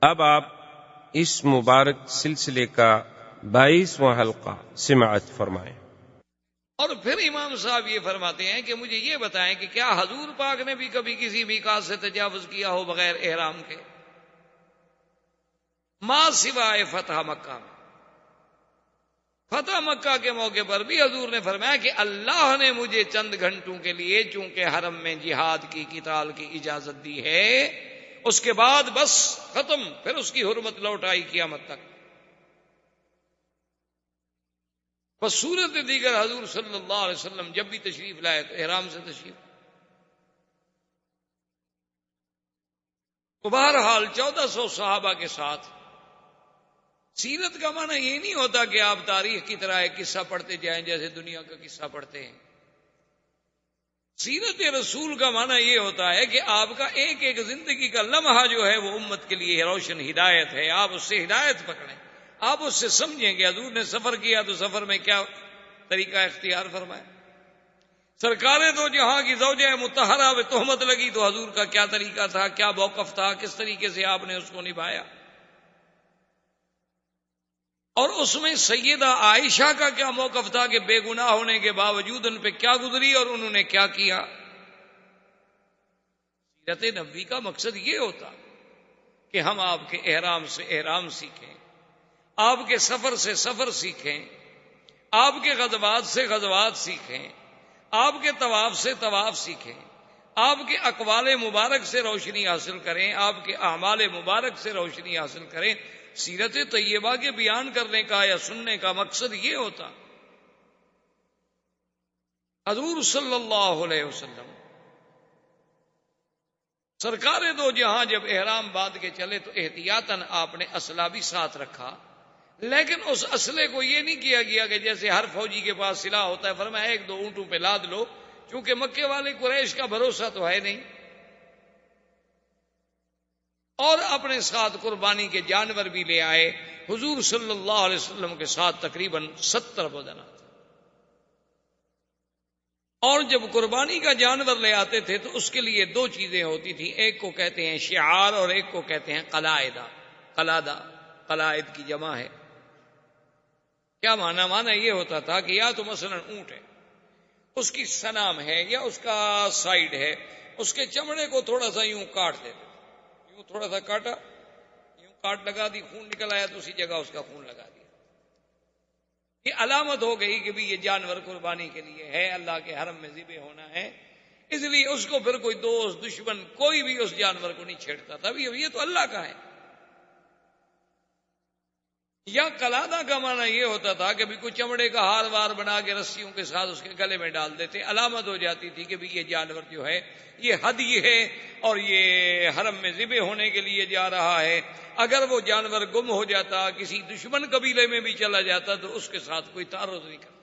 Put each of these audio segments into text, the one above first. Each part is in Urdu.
اب آپ اس مبارک سلسلے کا 22واں حلقہ سماعت فرمائیں۔ اور پھر امام صاحب یہ فرماتے ہیں کہ مجھے یہ بتائیں کہ کیا حضور پاک نے بھی کبھی کسی میقات سے تجاوز کیا ہو بغیر احرام کے، ما سوائے فتح مکہ میں؟ فتح مکہ کے موقع پر بھی حضور نے فرمایا کہ اللہ نے مجھے چند گھنٹوں کے لیے چونکہ حرم میں جہاد کی قتال کی اجازت دی ہے، اس کے بعد بس ختم، پھر اس کی حرمت لوٹ آئی قیامت تک۔ بس صورت دیگر حضور صلی اللہ علیہ وسلم جب بھی تشریف لائے تو احرام سے تشریف۔ تو بہرحال 1400 صحابہ کے ساتھ سیرت کا معنی یہ نہیں ہوتا کہ آپ تاریخ کی طرح ایک قصہ پڑھتے جائیں جیسے دنیا کا قصہ پڑھتے ہیں۔ سیرت رسول کا معنی یہ ہوتا ہے کہ آپ کا ایک ایک زندگی کا لمحہ جو ہے وہ امت کے لیے روشن ہدایت ہے، آپ اس سے ہدایت پکڑیں، آپ اس سے سمجھیں کہ حضور نے سفر کیا تو سفر میں کیا طریقہ اختیار فرمایا، سرکار دو جہاں کی زوجہ مطہرہ میں تہمت لگی تو حضور کا کیا طریقہ تھا، کیا موقف تھا، کس طریقے سے آپ نے اس کو نبھایا، اور اس میں سیدہ عائشہ کا کیا موقف تھا کہ بے گناہ ہونے کے باوجود ان پہ کیا گزری اور انہوں نے کیا کیا۔ سیرت نبوی کا مقصد یہ ہوتا کہ ہم آپ کے احرام سے احرام سیکھیں، آپ کے سفر سے سفر سیکھیں، آپ کے غزوات سے غزوات سیکھیں، آپ کے طواف سے طواف سیکھیں، آپ کے اقوال مبارک سے روشنی حاصل کریں، آپ کے اعمال مبارک سے روشنی حاصل کریں۔ سیرت طیبہ کے بیان کرنے کا یا سننے کا مقصد یہ ہوتا۔ حضور صلی اللہ علیہ وسلم سرکار دو جہاں جب احرام باندھ کے چلے تو احتیاطاً آپ نے اسلحہ بھی ساتھ رکھا، لیکن اس اسلحے کو یہ نہیں کیا گیا کہ جیسے ہر فوجی کے پاس سلاح ہوتا ہے، فرمایا ایک دو اونٹوں پہ لاد لو، چونکہ مکے والے قریش کا بھروسہ تو ہے نہیں، اور اپنے ساتھ قربانی کے جانور بھی لے آئے۔ حضور صلی اللہ علیہ وسلم کے ساتھ تقریباً 70 بدنہ تھا، اور جب قربانی کا جانور لے آتے تھے تو اس کے لیے دو چیزیں ہوتی تھیں، ایک کو کہتے ہیں شعار اور ایک کو کہتے ہیں قلائدہ۔ قلادہ قلائد کی جمع ہے۔ کیا معنی یہ ہوتا تھا کہ یا تو مثلا اونٹ ہے، اس کی سنام ہے یا اس کا سائیڈ ہے، اس کے چمڑے کو تھوڑا سا یوں کاٹ دیتے، یوں تھوڑا سا کاٹا، یوں کاٹ لگا دی، خون نکل آیا تو اسی جگہ اس کا خون لگا دیا، یہ علامت ہو گئی کہ بھی یہ جانور قربانی کے لیے ہے، اللہ کے حرم میں ذبح ہونا ہے، اس لیے اس کو پھر کوئی دوست دشمن کوئی بھی اس جانور کو نہیں چھیڑتا تھا، یہ تو اللہ کا ہے۔ یا قلادہ کا معنی یہ ہوتا تھا کہ بھی کوئی چمڑے کا ہار وار بنا کے رسیوں کے ساتھ اس کے گلے میں ڈال دیتے، علامت ہو جاتی تھی کہ بھی یہ جانور جو ہے یہ ہدی ہے اور یہ حرم میں ذبح ہونے کے لیے جا رہا ہے۔ اگر وہ جانور گم ہو جاتا، کسی دشمن قبیلے میں بھی چلا جاتا تو اس کے ساتھ کوئی تعرض نہیں کرتا۔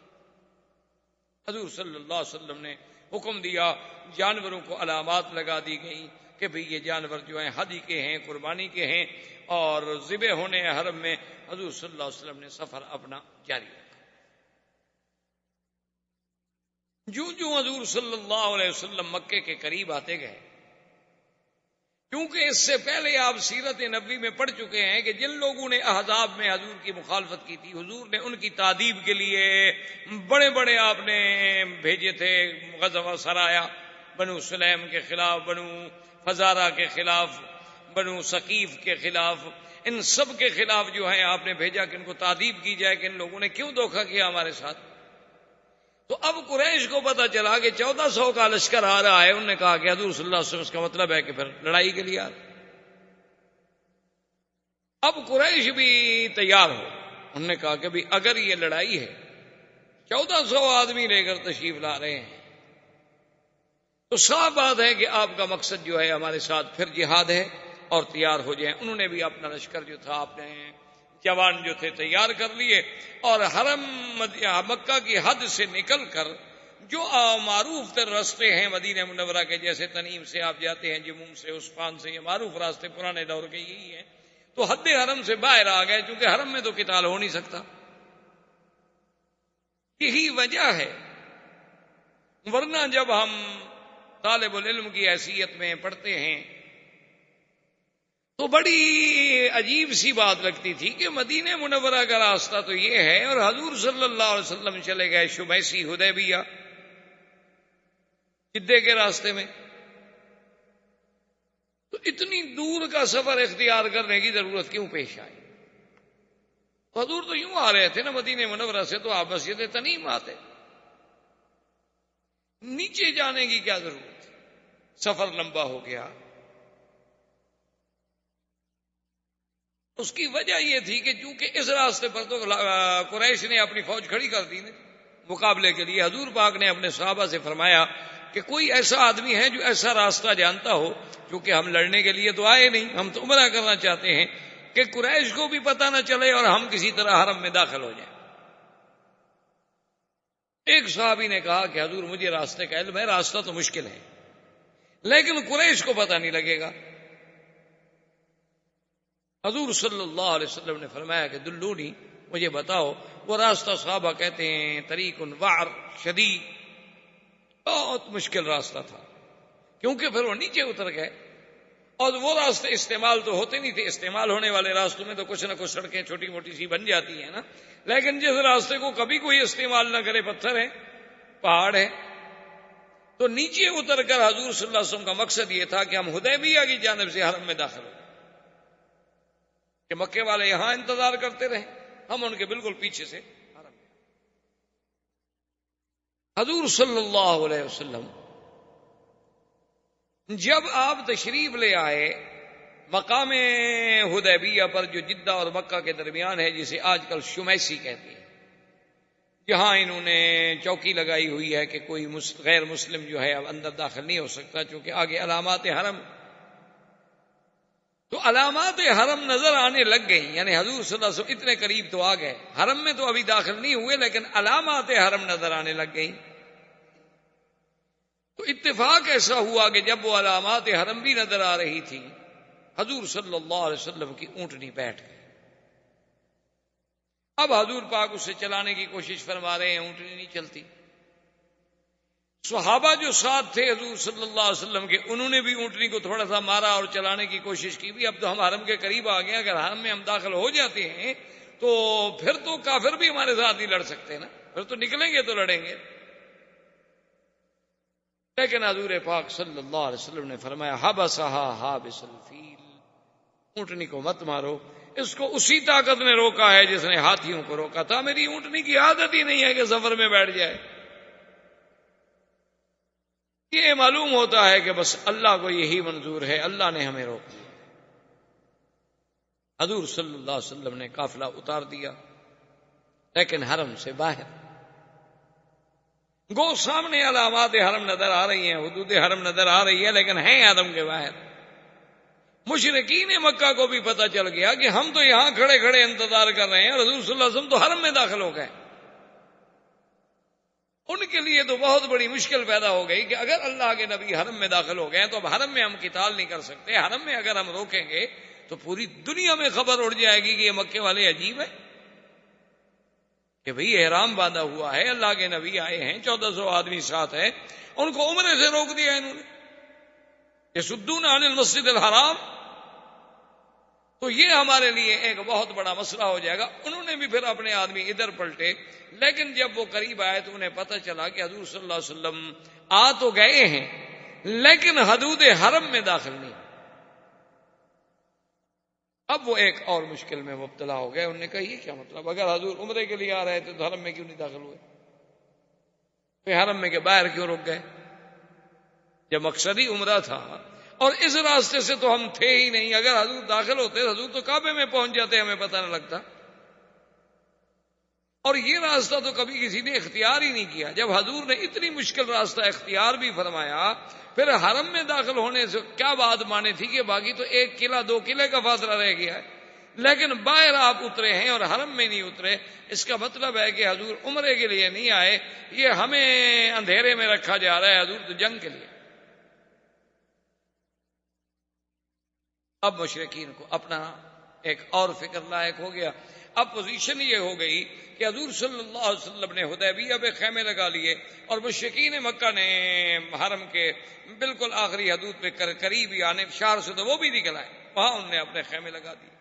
حضور صلی اللہ علیہ وسلم نے حکم دیا، جانوروں کو علامات لگا دی گئیں کہ بھئی یہ جانور جو ہیں ہدی کے ہیں، قربانی کے ہیں، اور ذبح ہونے حرم میں۔ حضور صلی اللہ علیہ وسلم نے سفر اپنا جاری رکھا۔ جو حضور صلی اللہ علیہ وسلم مکے کے قریب آتے گئے، کیونکہ اس سے پہلے آپ سیرت نبوی میں پڑھ چکے ہیں کہ جن لوگوں نے احزاب میں حضور کی مخالفت کی تھی، حضور نے ان کی تعذیب کے لیے بڑے بڑے آپ نے بھیجے تھے غزوہ سرایا، بنو سلیم کے خلاف، بنو فزارہ کے خلاف، بنو ثقیف کے خلاف، ان سب کے خلاف جو ہے آپ نے بھیجا کہ ان کو تعذیب کی جائے کہ ان لوگوں نے کیوں دھوکہ کیا ہمارے ساتھ۔ تو اب قریش کو پتا چلا کہ 1400 کا لشکر آ رہا ہے، انہوں نے کہا کہ حضور صلی اللہ علیہ وسلم اس کا مطلب ہے کہ پھر لڑائی کے لیے آ رہے۔ اب قریش بھی تیار ہو، انہوں نے کہا کہ بھی اگر یہ لڑائی ہے، 1400 آدمی لے کر تشریف لا رہے ہیں، تو صاف بات ہے کہ آپ کا مقصد جو ہے ہمارے ساتھ پھر جہاد ہے، اور تیار ہو جائیں۔ انہوں نے بھی اپنا لشکر جو تھا، اپنے جوان جو تھے تیار کر لیے، اور حرم مکہ کی حد سے نکل کر جو معروف تر راستے ہیں مدینہ منورہ کے، جیسے تنعیم سے آپ جاتے ہیں، جموم سے، عثفان سے، یہ معروف راستے پرانے دور کے یہی ہیں، تو حد حرم سے باہر آ گئے، چونکہ حرم میں تو قتال ہو نہیں سکتا۔ یہی وجہ ہے، ورنہ جب ہم طالب العلم کی حیثیت میں پڑھتے ہیں تو بڑی عجیب سی بات لگتی تھی کہ مدینہ منورہ کا راستہ تو یہ ہے اور حضور صلی اللہ علیہ وسلم چلے گئے شمیسی حدیبیہ جدے کے راستے میں، تو اتنی دور کا سفر اختیار کرنے کی ضرورت کیوں پیش آئی؟ حضور تو یوں آ رہے تھے نا مدینہ منورہ سے، تو آپ مسجد تنعیم آتے، نیچے جانے کی کیا ضرورت تھی؟ سفر لمبا ہو گیا۔ اس کی وجہ یہ تھی کہ چونکہ اس راستے پر تو قریش نے اپنی فوج کھڑی کر دی مقابلے کے لیے، حضور پاک نے اپنے صحابہ سے فرمایا کہ کوئی ایسا آدمی ہے جو ایسا راستہ جانتا ہو، کیونکہ ہم لڑنے کے لیے تو آئے نہیں، ہم تو عمرہ کرنا چاہتے ہیں، کہ قریش کو بھی پتہ نہ چلے اور ہم کسی طرح حرم میں داخل ہو جائیں۔ ایک صحابی نے کہا کہ حضور مجھے راستے کا علم ہے، راستہ تو مشکل ہے لیکن قریش کو پتہ نہیں لگے گا۔ حضور صلی اللہ علیہ وسلم نے فرمایا کہ دلونی، مجھے بتاؤ وہ راستہ۔ صحابہ کہتے ہیں طریق وعر شدید، بہت مشکل راستہ تھا، کیونکہ پھر وہ نیچے اتر گئے اور وہ راستے استعمال تو ہوتے نہیں تھے، استعمال ہونے والے راستوں میں تو کچھ نہ کچھ سڑکیں چھوٹی موٹی سی بن جاتی ہیں نا، لیکن جس راستے کو کبھی کوئی استعمال نہ کرے، پتھر ہے، پہاڑ ہے، تو نیچے اتر کر حضور صلی اللہ علیہ وسلم کا مقصد یہ تھا کہ ہم حدیبیہ کی جانب سے حرم میں داخل ہو کہ مکے والے یہاں انتظار کرتے رہے، ہم ان کے بالکل پیچھے سے حرم میں۔ حضور صلی اللہ علیہ وسلم جب آپ تشریف لے آئے مقام حدیبیہ پر، جو جدہ اور مکہ کے درمیان ہے، جسے آج کل شمیسی کہتے ہیں، جہاں انہوں نے چوکی لگائی ہوئی ہے کہ کوئی غیر مسلم جو ہے اب اندر داخل نہیں ہو سکتا، چونکہ آگے علامات حرم، تو علامات حرم نظر آنے لگ گئی، یعنی حضور صلی اللہ علیہ وسلم اتنے قریب تو آ گئے، حرم میں تو ابھی داخل نہیں ہوئے لیکن علامات حرم نظر آنے لگ گئی۔ تو اتفاق ایسا ہوا کہ جب وہ علامات حرم بھی نظر آ رہی تھی، حضور صلی اللہ علیہ وسلم کی اونٹنی بیٹھ گئی۔ اب حضور پاک اسے چلانے کی کوشش فرما رہے ہیں، اونٹنی نہیں چلتی۔ صحابہ جو ساتھ تھے حضور صلی اللہ علیہ وسلم کے، انہوں نے بھی اونٹنی کو تھوڑا سا مارا اور چلانے کی کوشش کی، بھی اب تو ہم حرم کے قریب آ گئے، اگر حرم میں ہم داخل ہو جاتے ہیں تو پھر تو کافر بھی ہمارے ساتھ نہیں لڑ سکتے نا، پھر تو نکلیں گے تو لڑیں گے۔ لیکن حضور پاک صلی اللہ علیہ وسلم نے فرمایا حبسھا حابس الفیل، اونٹنی کو مت مارو، اس کو اسی طاقت نے روکا ہے جس نے ہاتھیوں کو روکا تھا، میری اونٹنی کی عادت ہی نہیں ہے کہ سفر میں بیٹھ جائے۔ یہ معلوم ہوتا ہے کہ بس اللہ کو یہی منظور ہے، اللہ نے ہمیں روک دیا۔ حضور صلی اللہ علیہ وسلم نے قافلہ اتار دیا، لیکن حرم سے باہر، گو سامنے علامات حرم نظر آ رہی ہیں، حدود حرم نظر آ رہی ہے، لیکن ہیں حرم کے باہر۔ مشرکین مکہ کو بھی پتہ چل گیا کہ ہم تو یہاں کھڑے کھڑے انتظار کر رہے ہیں اور حضور صلی اللہ علیہ وسلم تو حرم میں داخل ہو گئے۔ ان کے لیے تو بہت بڑی مشکل پیدا ہو گئی کہ اگر اللہ کے نبی حرم میں داخل ہو گئے تو اب حرم میں ہم قتال نہیں کر سکتے، حرم میں اگر ہم روکیں گے تو پوری دنیا میں خبر اڑ جائے گی کہ یہ مکے والے عجیب ہیں کہ بھئی احرام باندھا ہوا ہے، اللہ کے نبی آئے ہیں، 1400 آدمی ساتھ ہے، ان کو عمرے سے روک دیا انہوں نے، یصدون عن المسجد الحرام، تو یہ ہمارے لیے ایک بہت بڑا مسئلہ ہو جائے گا۔ انہوں نے بھی پھر اپنے آدمی ادھر پلٹے، لیکن جب وہ قریب آئے تو انہیں پتہ چلا کہ حضور صلی اللہ علیہ وسلم آ تو گئے ہیں لیکن حدود حرم میں داخل نہیں۔ اب وہ ایک اور مشکل میں مبتلا ہو گئے، انہوں نے کہا یہ کیا مطلب، اگر حضور عمرے کے لیے آ رہے تھے تو حرم میں کیوں نہیں داخل ہوئے، پھر حرم میں کے باہر کیوں رک گئے جب مقصد ہی عمرہ تھا، اور اس راستے سے تو ہم تھے ہی نہیں، اگر حضور داخل ہوتے حضور تو کعبے میں پہنچ جاتے، ہمیں پتہ نہ لگتا، اور یہ راستہ تو کبھی کسی نے اختیار ہی نہیں کیا۔ جب حضور نے اتنی مشکل راستہ اختیار بھی فرمایا، پھر حرم میں داخل ہونے سے کیا بات مانے تھی کہ باقی تو 1 قلعہ 2 قلعے کا فاصلہ رہ گیا ہے، لیکن باہر آپ اترے ہیں اور حرم میں نہیں اترے، اس کا مطلب ہے کہ حضور عمرے کے لیے نہیں آئے، یہ ہمیں اندھیرے میں رکھا جا رہا ہے، حضور تو جنگ کے لیے۔ اب مشرکین کو اپنا ایک اور فکر لاحق ہو گیا، اب پوزیشن یہ ہو گئی کہ حضور صلی اللہ علیہ وسلم نے حدیبیہ پہ خیمے لگا لیے اور مشرکین مکہ نے حرم کے بالکل آخری حدود پہ قریب ہی آنے، شہر سے تو وہ بھی نکل آئے وہاں انہوں نے اپنے خیمے لگا دیے،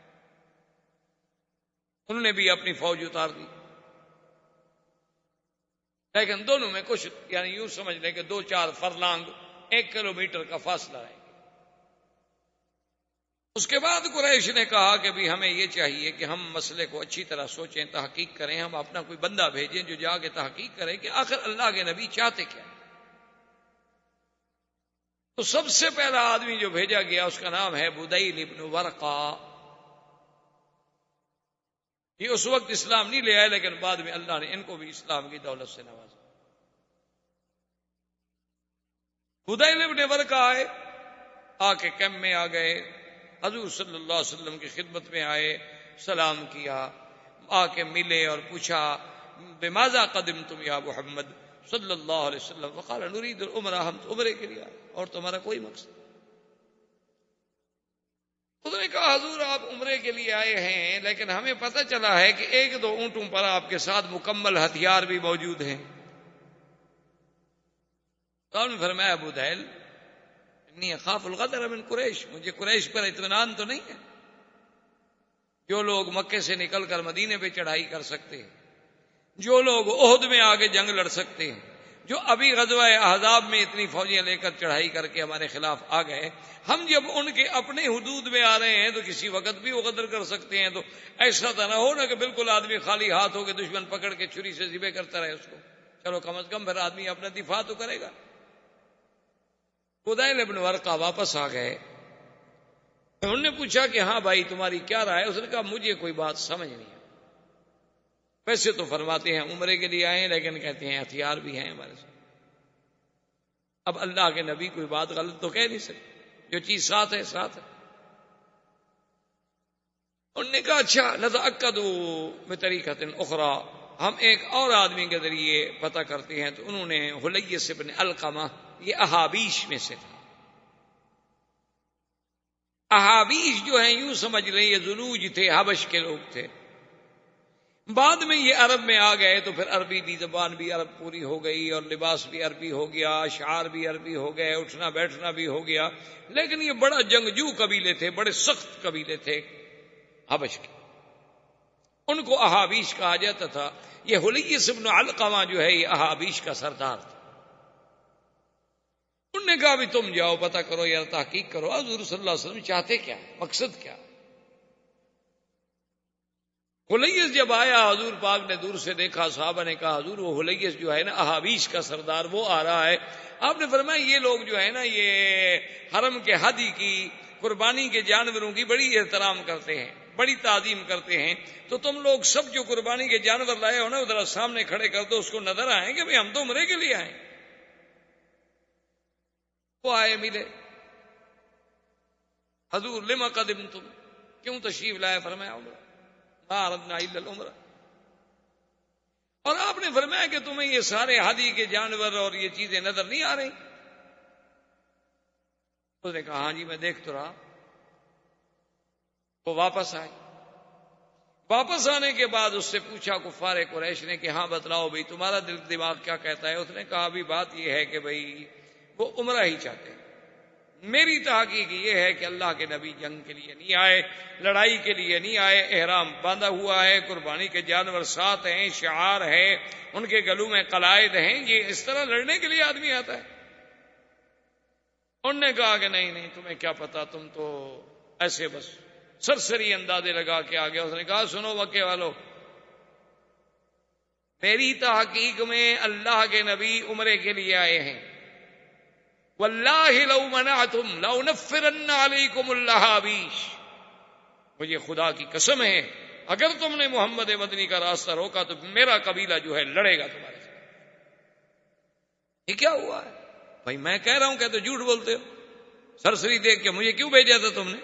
انہوں نے بھی اپنی فوج اتار دی، لیکن دونوں میں کچھ یعنی یوں سمجھ لیں کہ 2-4 فرلانگ 1 کلومیٹر کا فاصلہ ہے۔ اس کے بعد قریش نے کہا کہ بھی ہمیں یہ چاہیے کہ ہم مسئلے کو اچھی طرح سوچیں، تحقیق کریں، ہم اپنا کوئی بندہ بھیجیں جو جا کے تحقیق کرے کہ آخر اللہ کے نبی چاہتے کیا۔ تو سب سے پہلا آدمی جو بھیجا گیا اس کا نام ہے بدیل ابن ورقہ۔ یہ اس وقت اسلام نہیں لے آئے، لیکن بعد میں اللہ نے ان کو بھی اسلام کی دولت سے نوازا۔ بدیل ابن ورقہ آئے، آ کے کیمپ میں آ گئے، حضور صلی اللہ علیہ وسلم کی خدمت میں آئے، سلام کیا، آ کے ملے اور پوچھا بماذا قدمتم یا محمد صلی اللہ علیہ وسلم، وقال نريد العمرہ، ہم تو عمرے کے لیے آئے اور تمہارا کوئی مقصد۔ انہوں نے کہا حضور آپ عمرے کے لیے آئے ہیں، لیکن ہمیں پتہ چلا ہے کہ 1-2 اونٹوں پر آپ کے ساتھ مکمل ہتھیار بھی موجود ہیں۔ تو آپ نے فرمایا بدیل انی اخاف الغدر من قریش، مجھے قریش پر اطمینان تو نہیں ہے، جو لوگ مکے سے نکل کر مدینے پہ چڑھائی کر سکتے ہیں، جو لوگ احد میں آگے جنگ لڑ سکتے ہیں، جو ابھی غزوہ احزاب میں اتنی فوجیں لے کر چڑھائی کر کے ہمارے خلاف آ گئے، ہم جب ان کے اپنے حدود میں آ رہے ہیں تو کسی وقت بھی وہ غدر کر سکتے ہیں۔ تو ایسا تو نہ ہو نا کہ بالکل آدمی خالی ہاتھ ہو کے دشمن پکڑ کے چھری سے ذبح کرتا رہے اس کو، چلو کم از کم پھر آدمی اپنا دفاع تو کرے گا۔ بدیل ابن ورقہ واپس آ گئے، انہوں نے پوچھا کہ ہاں بھائی تمہاری کیا رائے؟ اس نے کہا مجھے کوئی بات سمجھ نہیں ہے، ویسے تو فرماتے ہیں عمرے کے لیے آئے ہیں، لیکن کہتے ہیں ہتھیار بھی ہیں ہمارے ساتھ۔ اب اللہ کے نبی کوئی بات غلط تو کہہ نہیں سکتے، جو چیز ساتھ ہے ساتھ ہے۔ انہوں نے کہا اچھا نتأکدوا بطریقۃ اخری، ہم ایک اور آدمی کے ذریعے پتہ کرتے ہیں۔ تو انہوں نے حلیس بن علقمہ، یہ احابیش میں سے تھا۔ احابیش جو ہیں یوں سمجھ لیں یہ ذنوج تھے، حبش کے لوگ تھے، بعد میں یہ عرب میں آ گئے تو پھر عربی بھی زبان بھی عرب پوری ہو گئی اور لباس بھی عربی ہو گیا، اشعار بھی عربی ہو گئے، اٹھنا بیٹھنا بھی ہو گیا، لیکن یہ بڑا جنگجو قبیلے تھے، بڑے سخت قبیلے تھے حبش کے، ان کو احابیش کہا جاتا تھا۔ یہ حلیس بن علقمہ جو ہے یہ احابیش کا سردار تھا۔ انہوں نے کہا بھی تم جاؤ پتہ کرو یار، تحقیق کرو حضور صلی اللہ علیہ وسلم چاہتے کیا، مقصد کیا۔ حلیس جب آیا حضور پاک نے دور سے دیکھا، صحابہ نے کہا حضور وہ حلیس جو ہے نا احابیش کا سردار وہ آ رہا ہے۔ آپ نے فرمایا یہ لوگ جو ہے نا یہ حرم کے ہدی کی، قربانی کے جانوروں کی بڑی احترام کرتے ہیں، بڑی تعظیم کرتے ہیں، تو تم لوگ سب جو قربانی کے جانور لائے ہو نا ادھر سامنے کھڑے کر دو، اس کو نظر آئیں کہ بھئی ہم تو عمرے کے لیے آئے۔ وہ آئے ملے، حضور لما قدمتم، کیوں تشریف لائے؟ فرمایا عمرہ، ما اردنا الا العمرہ۔ اور آپ نے فرمایا کہ تمہیں یہ سارے ہدی کے جانور اور یہ چیزیں نظر نہیں آ رہی؟ اس نے کہا ہاں جی میں دیکھ تو رہا۔ وہ واپس آئے، واپس آنے کے بعد اس سے پوچھا کفار قریش نے کہ ہاں بتلاؤ بھائی تمہارا دل دماغ کیا کہتا ہے؟ اس نے کہا بھی بات یہ ہے کہ بھائی وہ عمرہ ہی چاہتے ہیں، میری تحقیق یہ ہے کہ اللہ کے نبی جنگ کے لیے نہیں آئے، لڑائی کے لیے نہیں آئے، احرام باندھا ہوا ہے، قربانی کے جانور ساتھ ہیں، شعار ہے، ان کے گلوں میں قلائد ہیں، یہ اس طرح لڑنے کے لیے آدمی آتا ہے؟ انہوں نے کہا کہ نہیں نہیں تمہیں کیا پتا، تم تو ایسے بس سرسری اندازے لگا کے آ گیا۔ اس نے کہا سنو مکے والو، میری تحقیق میں اللہ کے نبی عمرے کے لیے آئے ہیں، واللہ لو منعتم لأنفرن علیکم الاحابیش، مجھے خدا کی قسم ہے اگر تم نے محمد مدنی کا راستہ روکا تو میرا قبیلہ جو ہے لڑے گا تمہارے ساتھ۔ یہ کیا ہوا ہے بھائی؟ میں کہہ رہا ہوں کہ تو جھوٹ بولتے ہو، سرسری دیکھ کے مجھے کیوں بھیجا تھا تم نے؟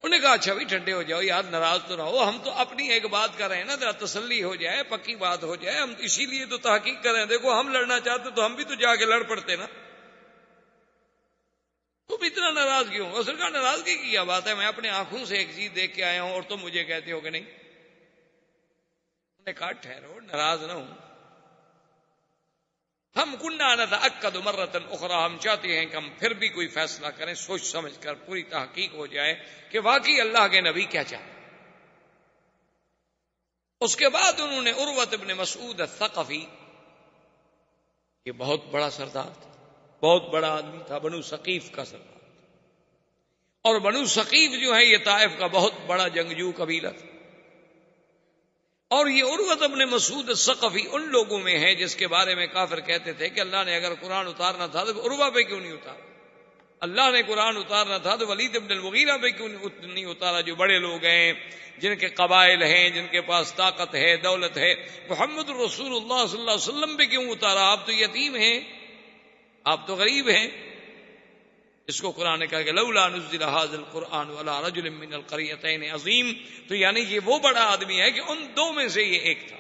انہوں نے کہا اچھا بھی ٹھنڈے ہو جاؤ یار، ناراض تو نہ ہو، ہم تو اپنی ایک بات کر رہے ہیں نا، ذرا تسلی ہو جائے، پکی بات ہو جائے، ہم اسی لیے تو تحقیق کر رہے ہیں۔ دیکھو ہم لڑنا چاہتے تو ہم بھی تو جا کے لڑ پڑتے نا، تم اتنا ناراض کیوں؟ اس نے کہا ناراضگی کی کیا بات ہے، میں اپنے آنکھوں سے ایک چیز دیکھ کے آیا ہوں اور تم مجھے کہتے ہو کہ نہیں۔ انہوں نے کہا ٹھہرو، ناراض نہ ہوں، ہم کننا نتأکد مرۃ اخری، ہم چاہتے ہیں کہ ہم پھر بھی کوئی فیصلہ کریں، سوچ سمجھ کر پوری تحقیق ہو جائے کہ واقعی اللہ کے نبی کیا چاہتے۔ اس کے بعد انہوں نے عروۃ ابن مسعود الثقفی، یہ بہت بڑا سردار تھا، بہت بڑا آدمی تھا، بنو ثقیف کا سردار تھا، اور بنو ثقیف جو ہے یہ طائف کا بہت بڑا جنگجو قبیلہ تھا۔ اور یہ عروۃ ابن مسعود الثقفی ان لوگوں میں ہے جس کے بارے میں کافر کہتے تھے کہ اللہ نے اگر قرآن اتارنا تھا تو عروہ پہ کیوں نہیں اتارا، اللہ نے قرآن اتارنا تھا تو ولید بن المغیرہ پہ کیوں نہیں اتارا، جو بڑے لوگ ہیں، جن کے قبائل ہیں، جن کے پاس طاقت ہے، دولت ہے، محمد رسول اللہ صلی اللہ علیہ وسلم پہ کیوں اتارا؟ آپ تو یتیم ہیں، آپ تو غریب ہیں۔ اس کو قرآن نے کہا کہ لولا نزل هذا القرآن على رجل من القريتين عظیم، تو یعنی یہ وہ بڑا آدمی ہے کہ ان دو میں سے یہ ایک تھا۔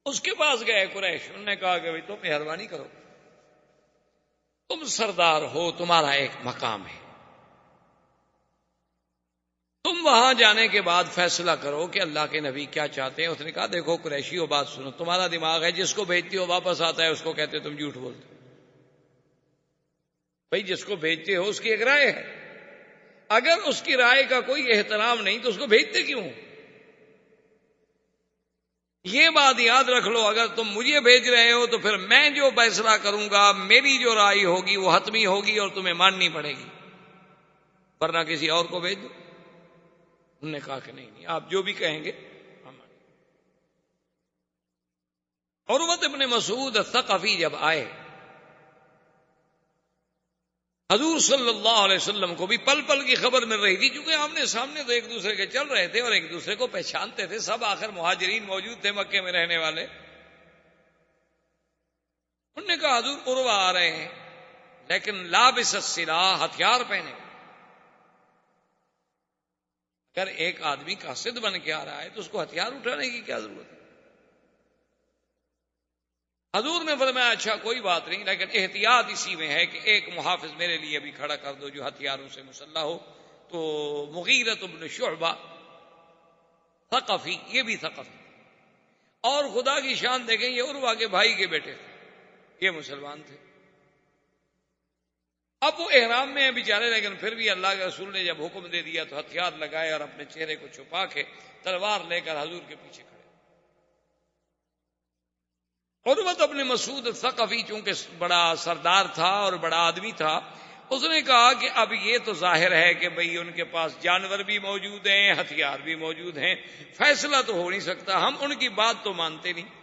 اس کے پاس گئے قریش، انہوں نے کہا کہ تم مہربانی کرو، تم سردار ہو، تمہارا ایک مقام ہے، تم وہاں جانے کے بعد فیصلہ کرو کہ اللہ کے نبی کیا چاہتے ہیں۔ اس نے کہا دیکھو قریشیو، بات سنو، تمہارا دماغ ہے، جس کو بھیجتے ہو واپس آتا ہے، اس کو کہتے ہو تم جھوٹ بولتے ہو۔ بھائی جس کو بھیجتے ہو اس کی ایک رائے ہے، اگر اس کی رائے کا کوئی احترام نہیں تو اس کو بھیجتے کیوں؟ یہ بات یاد رکھ لو، اگر تم مجھے بھیج رہے ہو تو پھر میں جو فیصلہ کروں گا، میری جو رائے ہوگی وہ حتمی ہوگی اور تمہیں ماننی پڑے گی، ورنہ کسی اور کو بھیج دو۔ انہوں نے کہا کہ نہیں، آپ جو بھی کہیں گے ہم مانیں۔ عروۃ ابن مسعود الثقفی جب آئے، حضور صلی اللہ علیہ وسلم کو بھی پل پل کی خبر مل رہی تھی، کیونکہ آمنے سامنے تو ایک دوسرے کے چل رہے تھے اور ایک دوسرے کو پہچانتے تھے، سب آخر مہاجرین موجود تھے مکے میں رہنے والے۔ انہوں نے کہا حضور عروہ آ رہے ہیں، لیکن لابس السلاح، ہتھیار پہنے۔ اگر ایک آدمی قاصد بن کے آ رہا ہے تو اس کو ہتھیار اٹھانے کی کیا ضرورت ہے؟ حضور نے فرمایا اچھا کوئی بات نہیں، لیکن احتیاط اسی میں ہے کہ ایک محافظ میرے لیے بھی کھڑا کر دو جو ہتھیاروں سے مسلح ہو۔ تو مغیرۃ بن شعبہ ثقفی، یہ بھی ثقفی، اور خدا کی شان دیکھیں یہ عروہ کے بھائی کے بیٹے تھے، یہ مسلمان تھے۔ اب وہ احرام میں ہیں بیچارے، لیکن پھر بھی اللہ کے رسول نے جب حکم دے دیا تو ہتھیار لگائے اور اپنے چہرے کو چھپا کے تلوار لے کر حضور کے پیچھے کھڑے۔ عروۃ ابن مسعود الثقفی چونکہ بڑا سردار تھا اور بڑا آدمی تھا، اس نے کہا کہ اب یہ تو ظاہر ہے کہ بھئی ان کے پاس جانور بھی موجود ہیں، ہتھیار بھی موجود ہیں، فیصلہ تو ہو نہیں سکتا، ہم ان کی بات تو مانتے نہیں۔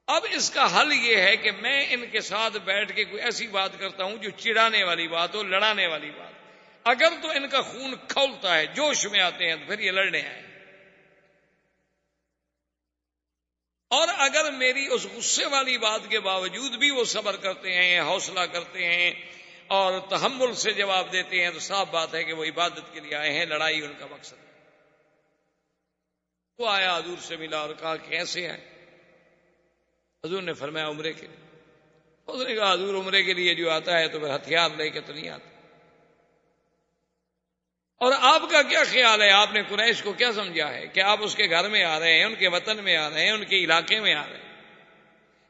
اب اس کا حل یہ ہے کہ میں ان کے ساتھ بیٹھ کے کوئی ایسی بات کرتا ہوں جو چڑانے والی بات ہو، لڑانے والی بات۔ اگر تو ان کا خون کھولتا ہے، جوش میں آتے ہیں، تو پھر یہ لڑنے آئے، اور اگر میری اس غصے والی بات کے باوجود بھی وہ صبر کرتے ہیں، حوصلہ کرتے ہیں اور تحمل سے جواب دیتے ہیں، تو صاف بات ہے کہ وہ عبادت کے لیے آئے ہیں، لڑائی ان کا مقصد ہے۔ وہ آیا حضور سے ملا اور کہا کہ کیسے ہے؟ حضور نے فرمایا عمرے کے لیے۔ اس نے کہا حضور عمرے کے لیے جو آتا ہے تو پھر ہتھیار لے کے تو نہیں آتا، اور آپ کا کیا خیال ہے؟ آپ نے قریش کو کیا سمجھا ہے کہ آپ اس کے گھر میں آ رہے ہیں، ان کے وطن میں آ رہے ہیں، ان کے علاقے میں آ رہے ہیں،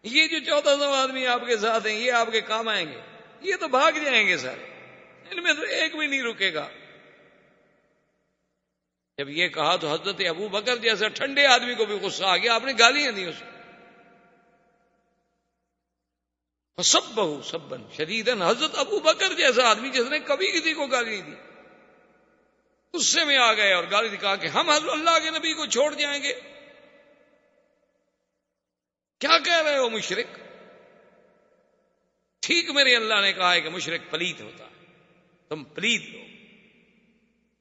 یہ جو 1400 آدمی آپ کے ساتھ ہیں یہ آپ کے کام آئیں گے؟ یہ تو بھاگ جائیں گے سارے، ان میں تو ایک بھی نہیں رکے گا۔ جب یہ کہا تو حضرت ابو بکر جیسا ٹھنڈے آدمی کو بھی غصہ آ گیا، آپ نے گالیاں دی اس کو، فصبہ سبا شدیدا، حضرت ابو بکر جیسا آدمی جس نے کبھی کسی کو گالی نہیں دی، غصے میں آ گئے اور گالی دی، کہا کہ ہم حضرت اللہ کے نبی کو چھوڑ جائیں گے؟ کیا کہہ رہے ہو مشرک؟ ٹھیک میرے اللہ نے کہا ہے کہ مشرک پلیت ہوتا ہے، تم پلیت ہو،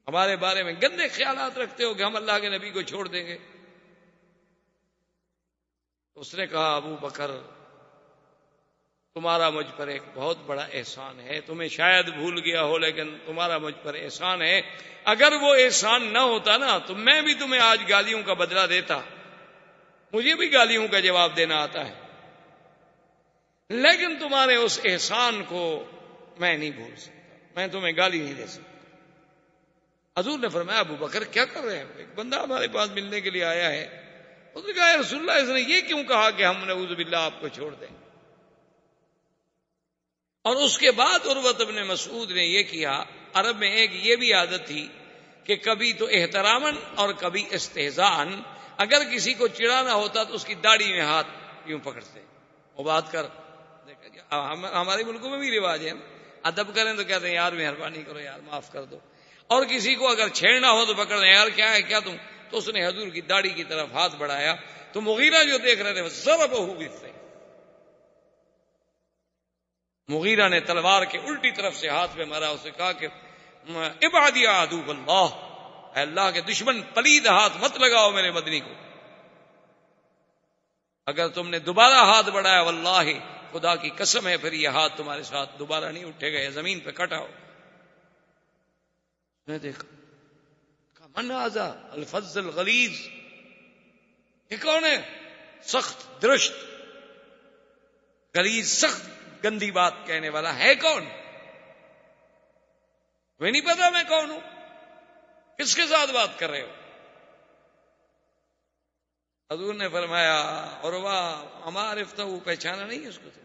ہمارے بارے میں گندے خیالات رکھتے ہو کہ ہم اللہ کے نبی کو چھوڑ دیں گے۔ اس نے کہا ابو بکر تمہارا مجھ پر ایک بہت بڑا احسان ہے، تمہیں شاید بھول گیا ہو لیکن تمہارا مجھ پر احسان ہے، اگر وہ احسان نہ ہوتا نا تو میں بھی تمہیں آج گالیوں کا بدلہ دیتا، مجھے بھی گالیوں کا جواب دینا آتا ہے، لیکن تمہارے اس احسان کو میں نہیں بھول سکتا، میں تمہیں گالی نہیں دے سکتا۔ حضور نے فرمایا ابو بکر کیا کر رہے ہیں؟ ایک بندہ ہمارے پاس ملنے کے لیے آیا ہے اس نے کہا یا رسول اللہ اس نے یہ کیوں کہا کہ ہم نعوذ باللہ آپ کو چھوڑ دیں؟ اور اس کے بعد عروۃ بن مسعود نے یہ کیا. عرب میں ایک یہ بھی عادت تھی کہ کبھی تو احتراماً اور کبھی استہزاءً اگر کسی کو چڑھانا ہوتا تو اس کی داڑھی میں ہاتھ یوں پکڑتے، وہ بات کر. ہمارے ملکوں میں بھی رواج ہے، ادب کریں تو کہتے ہیں یار مہربانی کرو یار معاف کر دو. اور کسی کو اگر چھیڑنا ہو تو پکڑ دیں، یار کیا ہے کیا تم. تو اس نے حضور کی داڑھی کی طرف ہاتھ بڑھایا تو مغیرہ جو دیکھ رہے تھے ضربہ بالسیف، مغیرہ نے تلوار کے الٹی طرف سے ہاتھ پہ مارا. اسے کہا کہ ابعد یا عدو اللہ، اے اللہ کے دشمن پلید ہاتھ مت لگاؤ میرے مدنی کو. اگر تم نے دوبارہ ہاتھ بڑھایا واللہ خدا کی قسم ہے پھر یہ ہاتھ تمہارے ساتھ دوبارہ نہیں اٹھے گا، زمین پہ کٹا ہو. میں دیکھا من ھذا الفظ الغلیظ، یہ کون ہے؟ سخت درشت غلیظ سخت گندی بات کہنے والا ہے کون؟ میں نہیں پتا میں کون ہوں، کس کے ساتھ بات کر رہے ہو؟ حضور نے فرمایا عروہ اما عرفتہ، پہچانا نہیں اس کو تم؟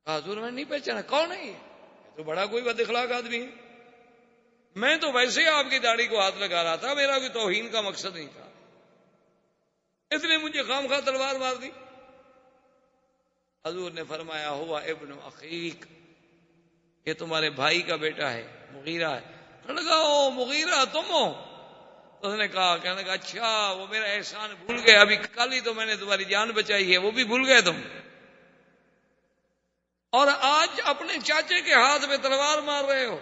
حضور میں نہیں پہچانا. کون ہے یہ تو بڑا کوئی بد اخلاق آدمی ہے. میں تو ویسے ہی آپ کی داڑھی کو ہاتھ لگا رہا تھا، میرا کوئی توہین کا مقصد نہیں تھا، اس نے مجھے خام خواہ تلوار مار دی. حضور نے فرمایا ہوا ابن اخیک، یہ تمہارے بھائی کا بیٹا ہے مغیرہ ہے. کہنے لگا او مغیرہ تم ہو؟ اس نے کہا کہنے لگا اچھا وہ میرا احسان بھول گئے، ابھی کل ہی تو میں نے تمہاری جان بچائی ہے، وہ بھی بھول گئے تم، اور آج اپنے چاچے کے ہاتھ میں تلوار مار رہے ہو،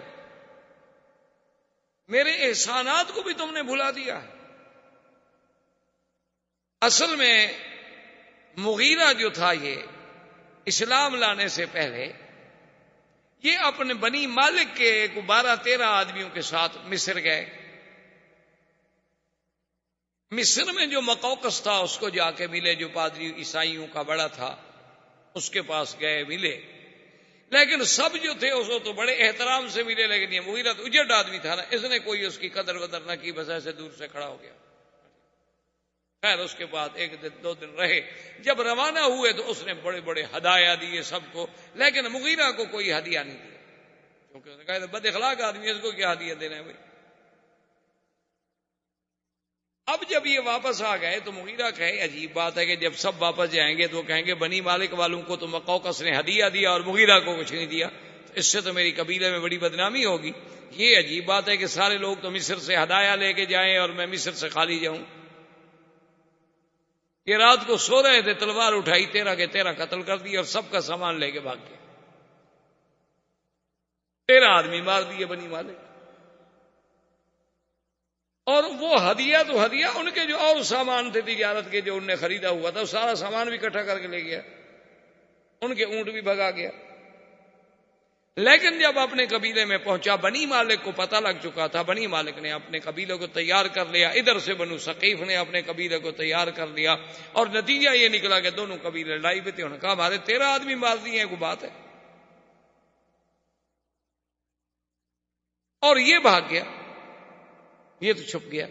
میرے احسانات کو بھی تم نے بھلا دیا. اصل میں مغیرہ جو تھا یہ اسلام لانے سے پہلے یہ اپنے بنی مالک کے 12-13 آدمیوں کے ساتھ مصر گئے. مصر میں جو مقوقس تھا اس کو جا کے ملے، جو پادری عیسائیوں کا بڑا تھا اس کے پاس گئے ملے. لیکن سب جو تھے اس کو تو بڑے احترام سے ملے، لیکن یہ مغیرہ تو اجڑ آدمی تھا نا، اس نے کوئی اس کی قدر ودر نہ کی، بس ایسے دور سے کھڑا ہو گیا. خیر اس کے بعد 1-2 دن رہے، جب روانہ ہوئے تو اس نے بڑے بڑے ہدایا دیے سب کو، لیکن مغیرہ کو کوئی ہدیہ نہیں دیا، کیونکہ اس نے کہا بد اخلاق آدمی ہے، اس کو کیا ہدیہ دینا ہے بھائی. اب جب یہ واپس آ گئے تو مغیرہ کہے عجیب بات ہے کہ جب سب واپس جائیں گے تو کہیں گے بنی مالک والوں کو تو مقوقس نے ہدیہ دیا اور مغیرہ کو کچھ نہیں دیا، تو اس سے تو میری قبیلے میں بڑی بدنامی ہوگی. یہ عجیب بات ہے کہ سارے لوگ تو مصر سے ہدایا لے کے جائیں اور میں مصر سے خالی جاؤں. یہ رات کو سو رہے تھے، تلوار اٹھائی، 13 کے 13 قتل کر دی اور سب کا سامان لے کے بھاگ گیا. 13 آدمی مار دیے بنی مالک. اور وہ ہدیہ تو ہدیہ، ان کے جو اور سامان تھے تجارت کے جو انہوں نے خریدا ہوا تھا، سارا سامان بھی اکٹھا کر کے لے گیا، ان کے اونٹ بھی بھگا گیا. لیکن جب اپنے قبیلے میں پہنچا، بنی مالک کو پتہ لگ چکا تھا، بنی مالک نے اپنے قبیلے کو تیار کر لیا، ادھر سے بنو ثقیف نے اپنے قبیلے کو تیار کر لیا، اور نتیجہ یہ نکلا کہ دونوں قبیلے لڑائی پہ تھے. انہوں نے کہا ہمارے 13 آدمی مار دیے ہیں، کوئی بات ہے؟ اور یہ بھاگ گیا، یہ تو چھپ گیا.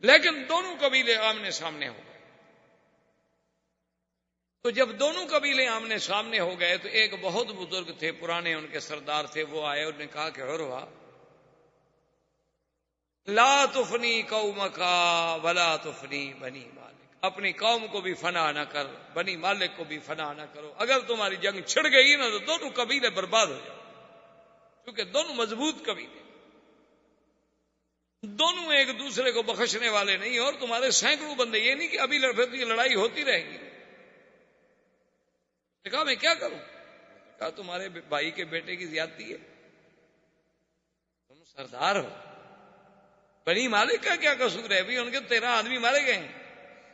لیکن دونوں قبیلے آمنے سامنے ہو گئے. تو جب دونوں قبیلے آمنے سامنے ہو گئے تو ایک بہت بزرگ تھے، پرانے ان کے سردار تھے، وہ آئے، انہوں نے کہا کہ عروہ لا تفنی قومک ولا تفنی بنی مالک، اپنی قوم کو بھی فنا نہ کر، بنی مالک کو بھی فنا نہ کرو. اگر تمہاری جنگ چھڑ گئی نا تو دونوں قبیلے برباد ہو جائیں، کیونکہ دونوں مضبوط قبیلے، دونوں ایک دوسرے کو بخشنے والے نہیں، اور تمہارے سینکڑوں بندے، یہ نہیں کہ ابھی لڑائی ہوتی رہے گی. کہا میں کیا کروں؟ کہا تمہارے بھائی کے بیٹے کی زیادتی ہے، تم سردار ہو، بنی مالک کا کیا قصور ہے؟ بھی ان کے 13 آدمی مارے گئے ہیں،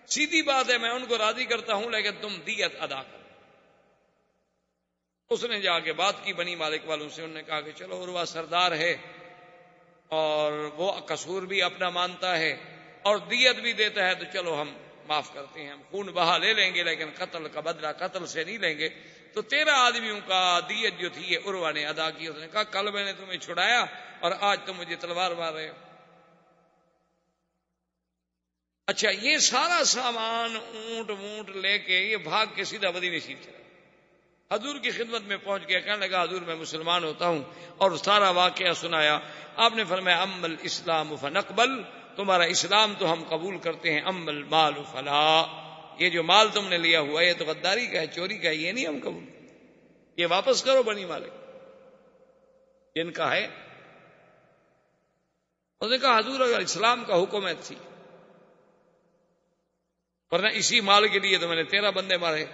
سیدھی بات ہے میں ان کو راضی کرتا ہوں، لیکن تم دیت ادا کرو. اس نے جا کے بات کی بنی مالک والوں سے، انہوں نے کہا کہ چلو عروہ سردار ہے اور وہ قصور بھی اپنا مانتا ہے اور دیت بھی دیتا ہے، تو چلو ہم معاف کرتے ہیں، ہم خون بہا لے لیں گے، لیکن قتل کا بدلہ قتل سے نہیں لیں گے. تو 13 آدمیوں کا دیت جو تھی یہ عروہ نے ادا کی. اس نے کہا کل میں نے تمہیں چھڑایا اور آج تم مجھے تلوار مار رہے ہو. اچھا، یہ سارا سامان اونٹ وونٹ لے کے یہ بھاگ کے سیدھا مدینے شریف چلا، حضور کی خدمت میں پہنچ گیا، کہنے لگا حضور میں مسلمان ہوتا ہوں، اور سارا واقعہ سنایا۔ آپ نے فرمایا اما الاسلام فنقبل، تمہارا اسلام تو ہم قبول کرتے ہیں، اما المال فلا، یہ جو مال تم نے لیا ہوا ہے یہ تو غداری کا ہے، چوری کا ہے، یہ نہیں ہم قبول کرتے، یہ واپس کرو بنی مالک جن کا ہے۔ اس نے کہا حضور اگر اسلام کا حکم ہے تھی، ورنہ اسی مال کے لیے تو میں نے 13 بندے مارے،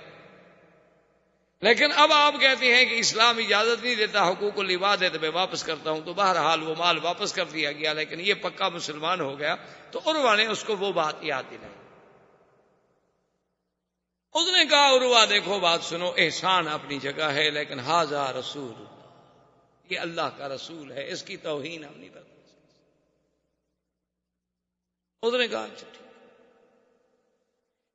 لیکن اب آپ کہتے ہیں کہ اسلام اجازت نہیں دیتا، حقوق العباد ہے تو میں واپس کرتا ہوں، تو بہرحال وہ مال واپس کر دیا گیا، لیکن یہ پکا مسلمان ہو گیا۔ تو عروہ نے اس کو وہ بات یاد دلائی۔ اس نے کہا عروہ دیکھو بات سنو، احسان اپنی جگہ ہے، لیکن ھذا رسول اللہ، یہ اللہ کا رسول ہے، اس کی توہین ہم نہیں کرتے۔ اس نے کہا اچھا ٹھیک۔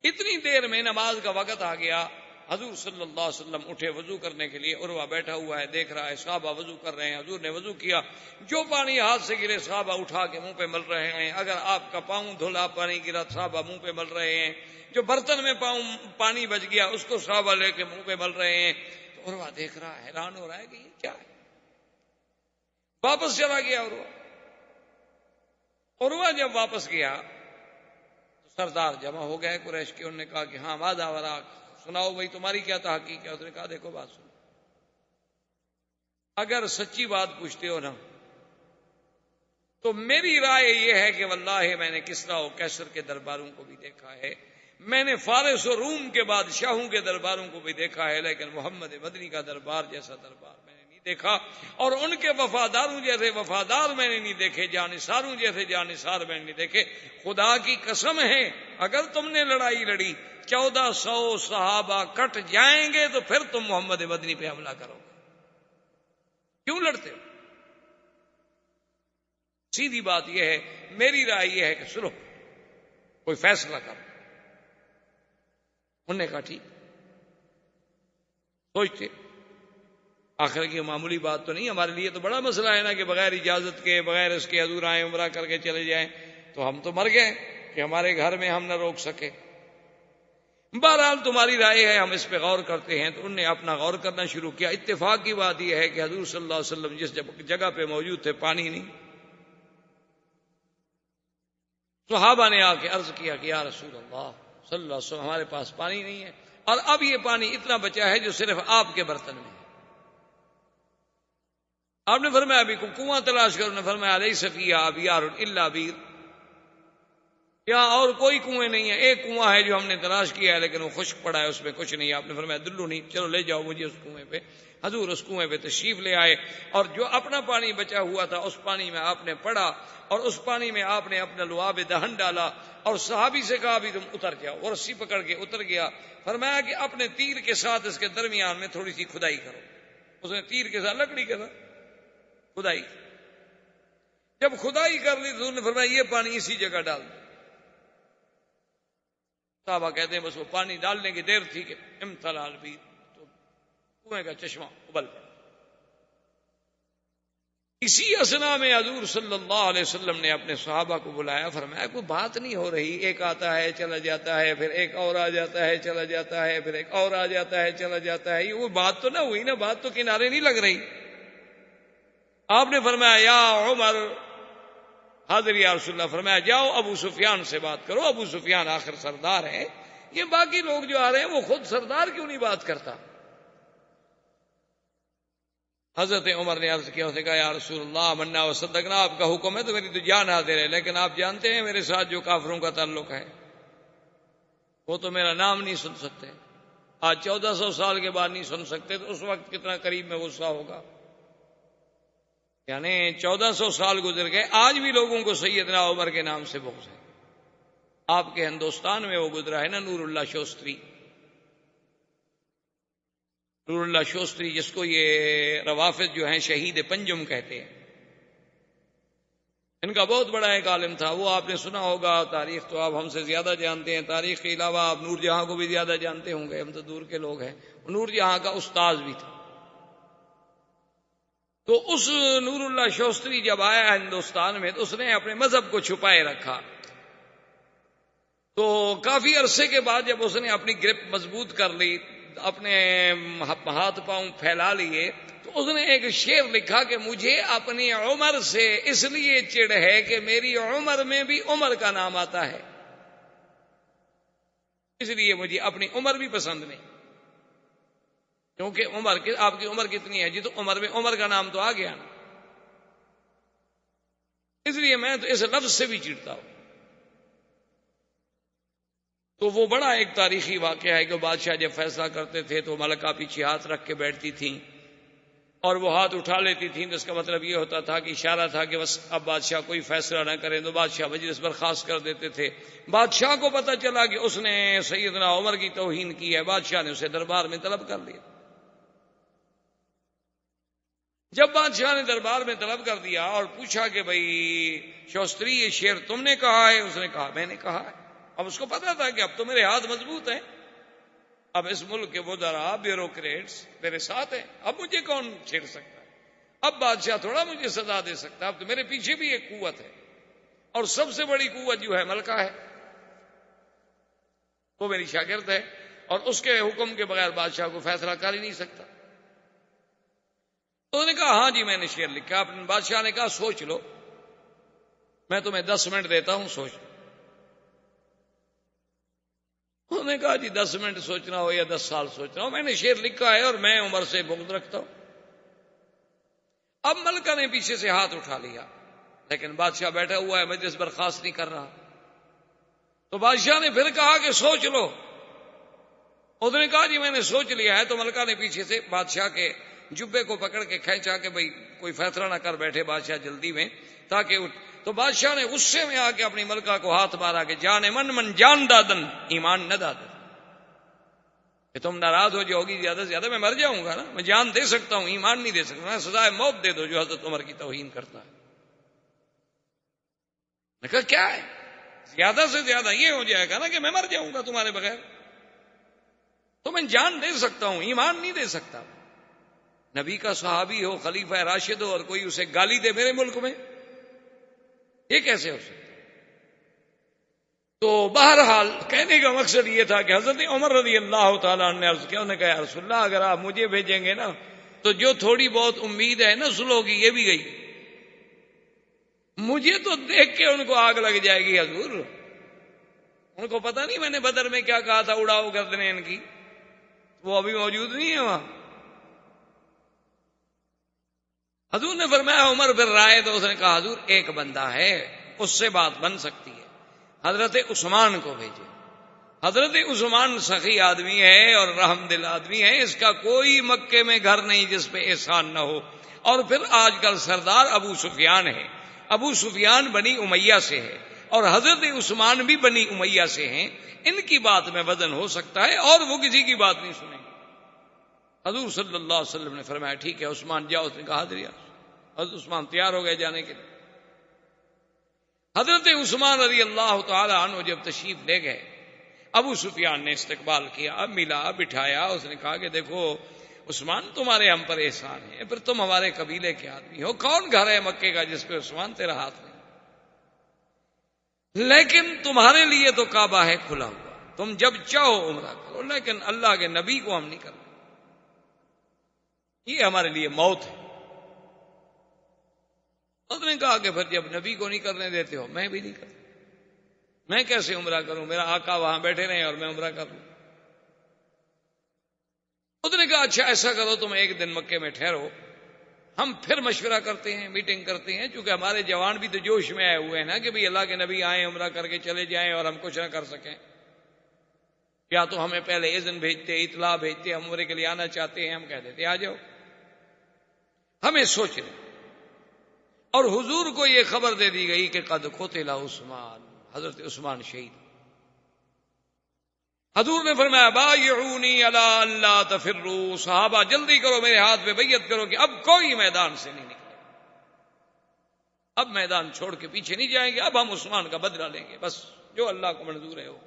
اتنی دیر میں نماز کا وقت آ گیا، حضور صلی اللہ علیہ وسلم اٹھے وضو کرنے کے لیے، عروہ بیٹھا ہوا ہے دیکھ رہا ہے صحابہ وضو کر رہے ہیں، حضور نے وضو کیا، جو پانی ہاتھ سے گرے صحابہ اٹھا کے منہ پہ مل رہے ہیں، اگر آپ کا پاؤں دھلا پانی گرا صحابہ منہ پہ مل رہے ہیں، جو برتن میں پانی بچ گیا اس کو صحابہ لے کے منہ پہ مل رہے ہیں۔ تو عروہ دیکھ رہا ہے، حیران ہو رہا ہے کہ یہ کیا ہے، واپس چلا گیا عروہ۔ عروہ جب واپس گیا تو سردار جمع ہو گئے قریش کے، انہوں نے کہا کہ ہاں ماذا وراک، سناؤ بھائی تمہاری کیا تحقیق ہے۔ اس نے کہا دیکھو بات سنو، اگر سچی بات پوچھتے ہو نا تو میری رائے یہ ہے کہ واللہ میں نے کسریٰ و قیصر کے درباروں کو بھی دیکھا ہے، میں نے فارس و روم کے بادشاہوں کے درباروں کو بھی دیکھا ہے، لیکن محمد مدنی کا دربار جیسا دربار میں نے نہیں دیکھا، اور ان کے وفاداروں جیسے وفادار میں نے نہیں دیکھے، جانثاروں جیسے جانثار میں نے نہیں دیکھے۔ خدا کی قسم ہے اگر تم نے لڑائی لڑی 1400 صحابہ کٹ جائیں گے تو پھر تم محمد مدنی پہ حملہ کرو گے، کیوں لڑتے ہو؟ سیدھی بات یہ ہے، میری رائے یہ ہے کہ سنو کوئی فیصلہ کرو۔ انہوں نے کہا ٹھیک، سوچتے آخر کی معمولی بات تو نہیں، ہمارے لیے تو بڑا مسئلہ ہے نا کہ بغیر اجازت کے بغیر اس کے حضور آئے عمرہ کر کے چلے جائیں، تو ہم تو مر گئے کہ ہمارے گھر میں ہم نہ روک سکے۔ بہرحال تمہاری رائے ہے، ہم اس پہ غور کرتے ہیں۔ تو انہوں نے اپنا غور کرنا شروع کیا۔ اتفاق کی بات یہ ہے کہ حضور صلی اللہ علیہ وسلم جس جگہ پہ موجود تھے پانی نہیں۔ صحابہ نے آ کے عرض کیا کہ یا رسول اللہ صلی اللہ علیہ وسلم ہمارے پاس پانی نہیں ہے، اور اب یہ پانی اتنا بچا ہے جو صرف آپ کے برتن میں ہے۔ آپ نے فرمایا ابھی کو کنواں تلاش کرو، نے فرمایا لیس فیہا ابیار الا بیر، یہاں اور کوئی کنویں نہیں ہے، ایک کنواں ہے جو ہم نے تلاش کیا ہے لیکن وہ خشک پڑا ہے، اس میں کچھ نہیں۔ آپ نے فرمایا دلو نہیں، چلو لے جاؤ مجھے اس کنویں پہ۔ حضور اس کنویں پہ تشریف لے آئے، اور جو اپنا پانی بچا ہوا تھا اس پانی میں آپ نے پڑا، اور اس پانی میں آپ نے اپنا لعاب دہن ڈالا، اور صحابی سے کہا بھی تم اتر جاؤ، اور رسی پکڑ کے اتر گیا۔ فرمایا کہ اپنے تیر کے ساتھ اس کے درمیان میں تھوڑی سی کھدائی کرو۔ اس نے تیر کے ساتھ لکڑی کے ساتھ کھدائی، جب کھدائی کر لی تو انہوں نے فرمایا یہ پانی اسی جگہ ڈال دو۔ صحابہ کہتے ہیں بس وہ پانی ڈالنے کی دیر تھی کہ امتلا البیر، تو کنویں کا چشمہ ابل پڑا۔ اسی اثنا میں حضور صلی اللہ علیہ وسلم نے اپنے صحابہ کو بلایا، فرمایا کوئی بات نہیں ہو رہی، ایک آتا ہے چلا جاتا ہے، پھر ایک اور آ جاتا ہے چلا جاتا ہے، پھر ایک اور آ جاتا ہے چلا جاتا ہے، یہ وہ بات تو نہ ہوئی نا، بات تو کنارے نہیں لگ رہی۔ آپ نے فرمایا یا عمر، حاضر یا رسول اللہ، فرمایا جاؤ ابو سفیان سے بات کرو، ابو سفیان آخر سردار ہے، یہ باقی لوگ جو آ رہے ہیں وہ خود سردار کیوں نہیں بات کرتا؟ حضرت عمر نے عرض کیا، اس نے کہا یا رسول اللہ منا و صدقنا، آپ کا حکم ہے تو میری تو جان حاضر ہے، لیکن آپ جانتے ہیں میرے ساتھ جو کافروں کا تعلق ہے وہ تو میرا نام نہیں سن سکتے، آج 1400 سال کے بعد نہیں سن سکتے، تو اس وقت کتنا قریب میں غصہ ہوگا، یعنی 1400 سال گزر گئے، آج بھی لوگوں کو سیدنا عمر کے نام سے بغض ہے۔ آپ کے ہندوستان میں وہ گزرا ہے نا نور اللہ شوستری، نور اللہ شوستری جس کو یہ روافض جو ہیں شہید پنجم کہتے ہیں، ان کا بہت بڑا ایک عالم تھا، وہ آپ نے سنا ہوگا، تاریخ تو آپ ہم سے زیادہ جانتے ہیں، تاریخ کے علاوہ آپ نور جہاں کو بھی زیادہ جانتے ہوں گے، ہم تو دور کے لوگ ہیں، نور جہاں کا استاذ بھی تھا۔ تو اس نور اللہ شوستری جب آیا ہندوستان میں تو اس نے اپنے مذہب کو چھپائے رکھا، تو کافی عرصے کے بعد جب اس نے اپنی گرپ مضبوط کر لی، اپنے ہاتھ پاؤں پھیلا لیے، تو اس نے ایک شعر لکھا کہ مجھے اپنی عمر سے اس لیے چڑ ہے کہ میری عمر میں بھی عمر کا نام آتا ہے، اس لیے مجھے اپنی عمر بھی پسند نہیں، کیونکہ عمر آپ کی عمر کتنی ہے جی؟ تو عمر میں عمر کا نام تو آ گیا نا، اس لیے میں تو اس لفظ سے بھی چڑھتا ہوں۔ تو وہ بڑا ایک تاریخی واقعہ ہے کہ بادشاہ جب فیصلہ کرتے تھے تو ملکہ پیچھے ہاتھ رکھ کے بیٹھتی تھیں اور وہ ہاتھ اٹھا لیتی تھیں، تو اس کا مطلب یہ ہوتا تھا کہ اشارہ تھا کہ بس اب بادشاہ کوئی فیصلہ نہ کریں، تو بادشاہ مجلس برخاست کر دیتے تھے۔ بادشاہ کو پتہ چلا کہ اس نے سیدنا عمر کی توہین کی ہے، بادشاہ نے اسے دربار میں طلب کر لیا۔ جب بادشاہ نے دربار میں طلب کر دیا اور پوچھا کہ بھئی شوستری یہ شعر تم نے کہا ہے؟ اس نے کہا میں نے کہا ہے۔ اب اس کو پتا تھا کہ اب تو میرے ہاتھ مضبوط ہیں، اب اس ملک کے وزراء بیوروکریٹس میرے ساتھ ہیں، اب مجھے کون چھیڑ سکتا ہے؟ اب بادشاہ تھوڑا مجھے سزا دے سکتا ہے، اب تو میرے پیچھے بھی ایک قوت ہے، اور سب سے بڑی قوت جو ہے ملکہ ہے، وہ میری شاگرد ہے، اور اس کے حکم کے بغیر بادشاہ کو فیصلہ کر ہی نہیں سکتا۔ تو انہوں نے کہا ہاں جی میں نے شعر لکھا۔ بادشاہ نے کہا سوچ لو، میں تمہیں 10 منٹ دیتا ہوں، سوچ لو۔ انہوں نے کہا جی 10 منٹ سوچنا ہو یا 10 سال سوچنا ہو، میں نے شعر لکھا ہے اور میں عمر سے بغض رکھتا ہوں۔ اب ملکہ نے پیچھے سے ہاتھ اٹھا لیا، لیکن بادشاہ بیٹھا ہوا ہے، مجلس برخاست نہیں کر رہا۔ تو بادشاہ نے پھر کہا کہ سوچ لو۔ اس نے کہا جی میں نے سوچ لیا ہے۔ تو ملکہ نے پیچھے سے بادشاہ کے جبے کو پکڑ کے کھینچا کہ بھئی کوئی فیصلہ نہ کر بیٹھے بادشاہ جلدی میں، تاکہ تو بادشاہ نے غصے میں آ کے اپنی ملکہ کو ہاتھ مارا کہ جان من جان دادن ایمان نہ دادن، کہ تم ناراض ہو جاؤ گی زیادہ سے زیادہ میں مر جاؤں گا نا، میں جان دے سکتا ہوں ایمان نہیں دے سکتا، میں سزائے موت دے دو جو حضرت عمر کی توہین کرتا ہے۔ میں کہا کیا ہے؟ زیادہ سے زیادہ یہ ہو جائے گا نا کہ میں مر جاؤں گا تمہارے بغیر، تو میں جان دے سکتا ہوں ایمان نہیں دے سکتا۔ نبی کا صحابی ہو، خلیفہ راشد ہو، اور کوئی اسے گالی دے میرے ملک میں، یہ کیسے ہو سکتا؟ تو بہرحال کہنے کا مقصد یہ تھا کہ حضرت عمر رضی اللہ تعالیٰ عنہ نے عرض کیا، انہوں نے کہا یا رسول اللہ اگر آپ مجھے بھیجیں گے نا تو جو تھوڑی بہت امید ہے نا صلح کی یہ بھی گئی، مجھے تو دیکھ کے ان کو آگ لگ جائے گی حضور، ان کو پتہ نہیں میں نے بدر میں کیا کہا تھا اڑاؤ گردنیں ان کی، وہ ابھی موجود نہیں ہے وہاں۔ حضور نے فرمایا عمر پھر رائے، تو اس نے کہا حضور ایک بندہ ہے اس سے بات بن سکتی ہے، حضرت عثمان کو بھیجے۔ حضرت عثمان سخی آدمی ہے اور رحم دل آدمی ہے، اس کا کوئی مکے میں گھر نہیں جس پہ احسان نہ ہو، اور پھر آج کل سردار ابو سفیان ہے، ابو سفیان بنی امیہ سے ہے اور حضرت عثمان بھی بنی امیہ سے ہیں، ان کی بات میں وزن ہو سکتا ہے اور وہ کسی کی بات نہیں سنیں گے۔ حضور صلی اللہ علیہ وسلم نے فرمایا ٹھیک ہے عثمان جاؤ۔ اس نے کہا حاضر۔ حضرت عثمان تیار ہو گئے جانے کے لیے۔ حضرت عثمان رضی اللہ تعالی عنہ جب تشریف لے گئے، ابو سفیان نے استقبال کیا، ملا، بٹھایا، اس نے کہا کہ دیکھو عثمان تمہارے ہم پر احسان ہے، پھر تم ہمارے قبیلے کے آدمی ہو، کون گھر ہے مکے کا جس پہ عثمان تیرا ہاتھ نہیں، لیکن تمہارے لیے تو کعبہ ہے کھلا ہوا، تم جب چاہو عمرہ کرو، لیکن اللہ کے نبی کو ہم نہیں کرتے، یہ ہمارے لیے موت ہے۔ اس نے کہا کہ پھر جب نبی کو نہیں کرنے دیتے ہو میں بھی نہیں کرتا، میں کیسے عمرہ کروں، میرا آقا وہاں بیٹھے رہے اور میں عمرہ کر لوں۔ اس نے کہا اچھا ایسا کرو تم ایک دن مکے میں ٹھہرو، ہم پھر مشورہ کرتے ہیں، میٹنگ کرتے ہیں، چونکہ ہمارے جوان بھی تو جوش میں آئے ہوئے ہیں نا کہ بھئی اللہ کے نبی آئیں عمرہ کر کے چلے جائیں اور ہم کچھ نہ کر سکیں، یا تو ہمیں پہلے اذن بھیجتے، اطلاع بھیجتے، ہم عمرے کے لیے آنا چاہتے ہیں، ہم کہہ دیتے آ جاؤ، ہمیں سوچنے۔ اور حضور کو یہ خبر دے دی گئی کہ قد قتل عثمان، حضرت عثمان شہید۔ حضور نے فرمایا بایعونی علی اللہ تفروا، صحابہ جلدی کرو میرے ہاتھ پہ بیعت کرو کہ اب کوئی میدان سے نہیں نکلے، اب میدان چھوڑ کے پیچھے نہیں جائیں گے، اب ہم عثمان کا بدلہ لیں گے، بس جو اللہ کو منظور ہے ہو۔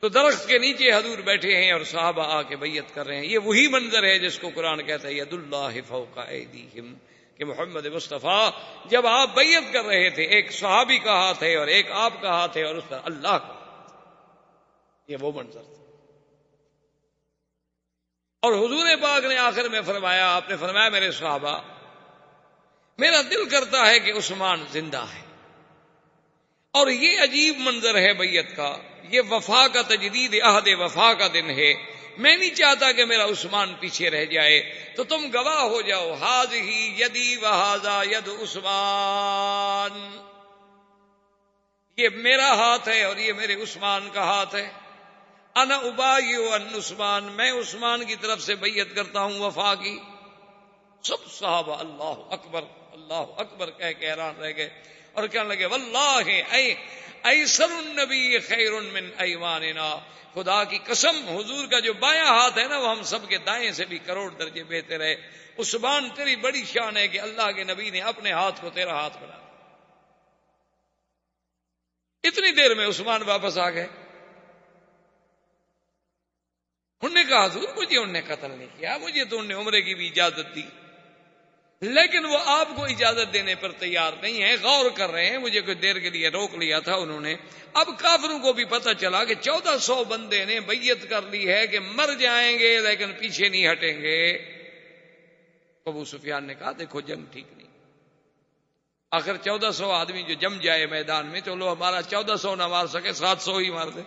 تو درخت کے نیچے حضور بیٹھے ہیں اور صحابہ آ کے بیعت کر رہے ہیں۔ یہ وہی منظر ہے جس کو قرآن کہتا ہے ید اللہ فوق ایدیہم، کہ محمد مصطفیٰ جب آپ بیعت کر رہے تھے ایک صحابی کا ہاتھ ہے اور ایک آپ کا ہاتھ ہے اور اس پر اللہ کا، یہ وہ منظر تھا۔ اور حضور پاک نے آخر میں فرمایا، آپ نے فرمایا میرے صحابہ میرا دل کرتا ہے کہ عثمان زندہ ہے، اور یہ عجیب منظر ہے بیعت کا، یہ وفا کا تجدید عہد وفا کا دن ہے، میں نہیں چاہتا کہ میرا عثمان پیچھے رہ جائے، تو تم گواہ ہو جاؤ، ھذہ یدی وھذا ید عثمان، یہ میرا ہاتھ ہے اور یہ میرے عثمان کا ہاتھ ہے، انا ابایع عن عثمان، میں عثمان کی طرف سے بیعت کرتا ہوں وفا کی۔ سب صحابہ اللہ اکبر کہہ کے حیران رہ گئے اور کہنے لگے واللہ ایسر النبی خیر من ایماننا، خدا کی قسم حضور کا جو بایاں ہاتھ ہے نا وہ ہم سب کے دائیں سے بھی کروڑ درجے بہتر ہے۔ عثمان تیری بڑی شان ہے کہ اللہ کے نبی نے اپنے ہاتھ کو تیرا ہاتھ بنا۔ اتنی دیر میں عثمان واپس آ گئے۔ انہوں نے کہا حضور مجھے انہوں نے قتل نہیں کیا، مجھے تو انہوں نے عمرے کی بھی اجازت دی، لیکن وہ آپ کو اجازت دینے پر تیار نہیں ہے، غور کر رہے ہیں، مجھے کوئی دیر کے لیے روک لیا تھا انہوں نے۔ اب کافروں کو بھی پتہ چلا کہ 1400 بندے نے بیعت کر لی ہے کہ مر جائیں گے لیکن پیچھے نہیں ہٹیں گے۔ ابو سفیان نے کہا دیکھو جنگ ٹھیک نہیں، آخر 1400 آدمی جو جم جائے میدان میں، چلو ہمارا 1400 نہ مار سکے 700 ہی مار دے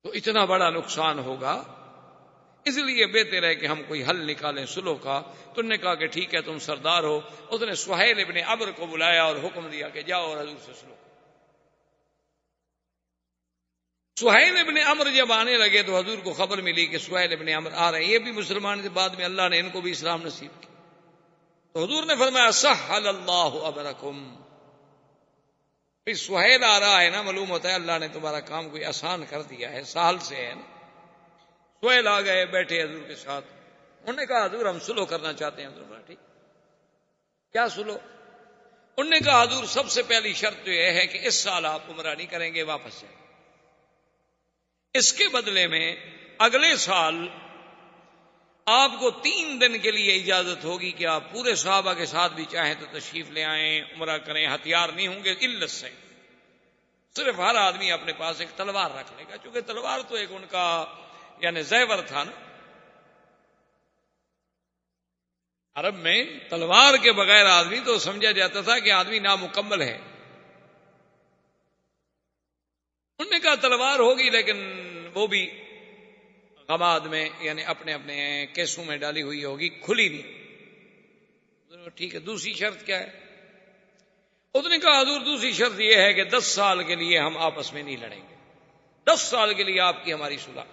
تو اتنا بڑا نقصان ہوگا، اس لیے بہتر ہے کہ ہم کوئی حل نکالیں صلح کا۔ تو انہوں نے کہا کہ ٹھیک ہے تم سردار ہو۔ اس نے سہیل ابن عمرو کو بلایا اور حکم دیا کہ جاؤ اور حضور سے صلح۔ سہیل ابن عمرو جب آنے لگے تو حضور کو خبر ملی کہ سہیل ابن عمرو آ رہے ہیں، یہ بھی مسلمان تھے، بعد میں اللہ نے ان کو بھی اسلام نصیب کیا۔ تو حضور نے فرمایا سہل اللہ امرکم، سہیل آ رہا ہے نا، معلوم ہوتا ہے اللہ نے تمہارا کام کوئی آسان کر دیا ہے، سہل سے ہے نا۔ سہیل آ گئے، بیٹھے حضور کے ساتھ، انہوں نے کہا حضور ہم صلح کرنا چاہتے ہیں۔ حضور ٹھیک کیا صلح؟ انہوں نے کہا حضور سب سے پہلی شرط تو یہ ہے کہ اس سال آپ عمرہ نہیں کریں گے، واپس جائیں، اس کے بدلے میں اگلے سال آپ کو 3 دن کے لیے اجازت ہوگی کہ آپ پورے صحابہ کے ساتھ بھی چاہیں تو تشریف لے آئیں، عمرہ کریں، ہتھیار نہیں ہوں گے الا السیف، صرف ہر آدمی اپنے پاس ایک تلوار رکھ لے گا، چونکہ تلوار تو ایک ان کا یعنی زیور تھا نا، عرب میں تلوار کے بغیر آدمی تو سمجھا جاتا تھا کہ آدمی نامکمل ہے۔ انہوں نے کہا تلوار ہوگی لیکن وہ بھی غماد میں یعنی اپنے اپنے کیسوں میں ڈالی ہوئی ہوگی، کھلی نہیں۔ ٹھیک ہے، دوسری شرط کیا ہے؟ اس نے کہا حضور دوسری شرط یہ ہے کہ 10 سال کے لیے ہم آپس میں نہیں لڑیں گے، 10 سال کے لیے آپ کی ہماری صلح،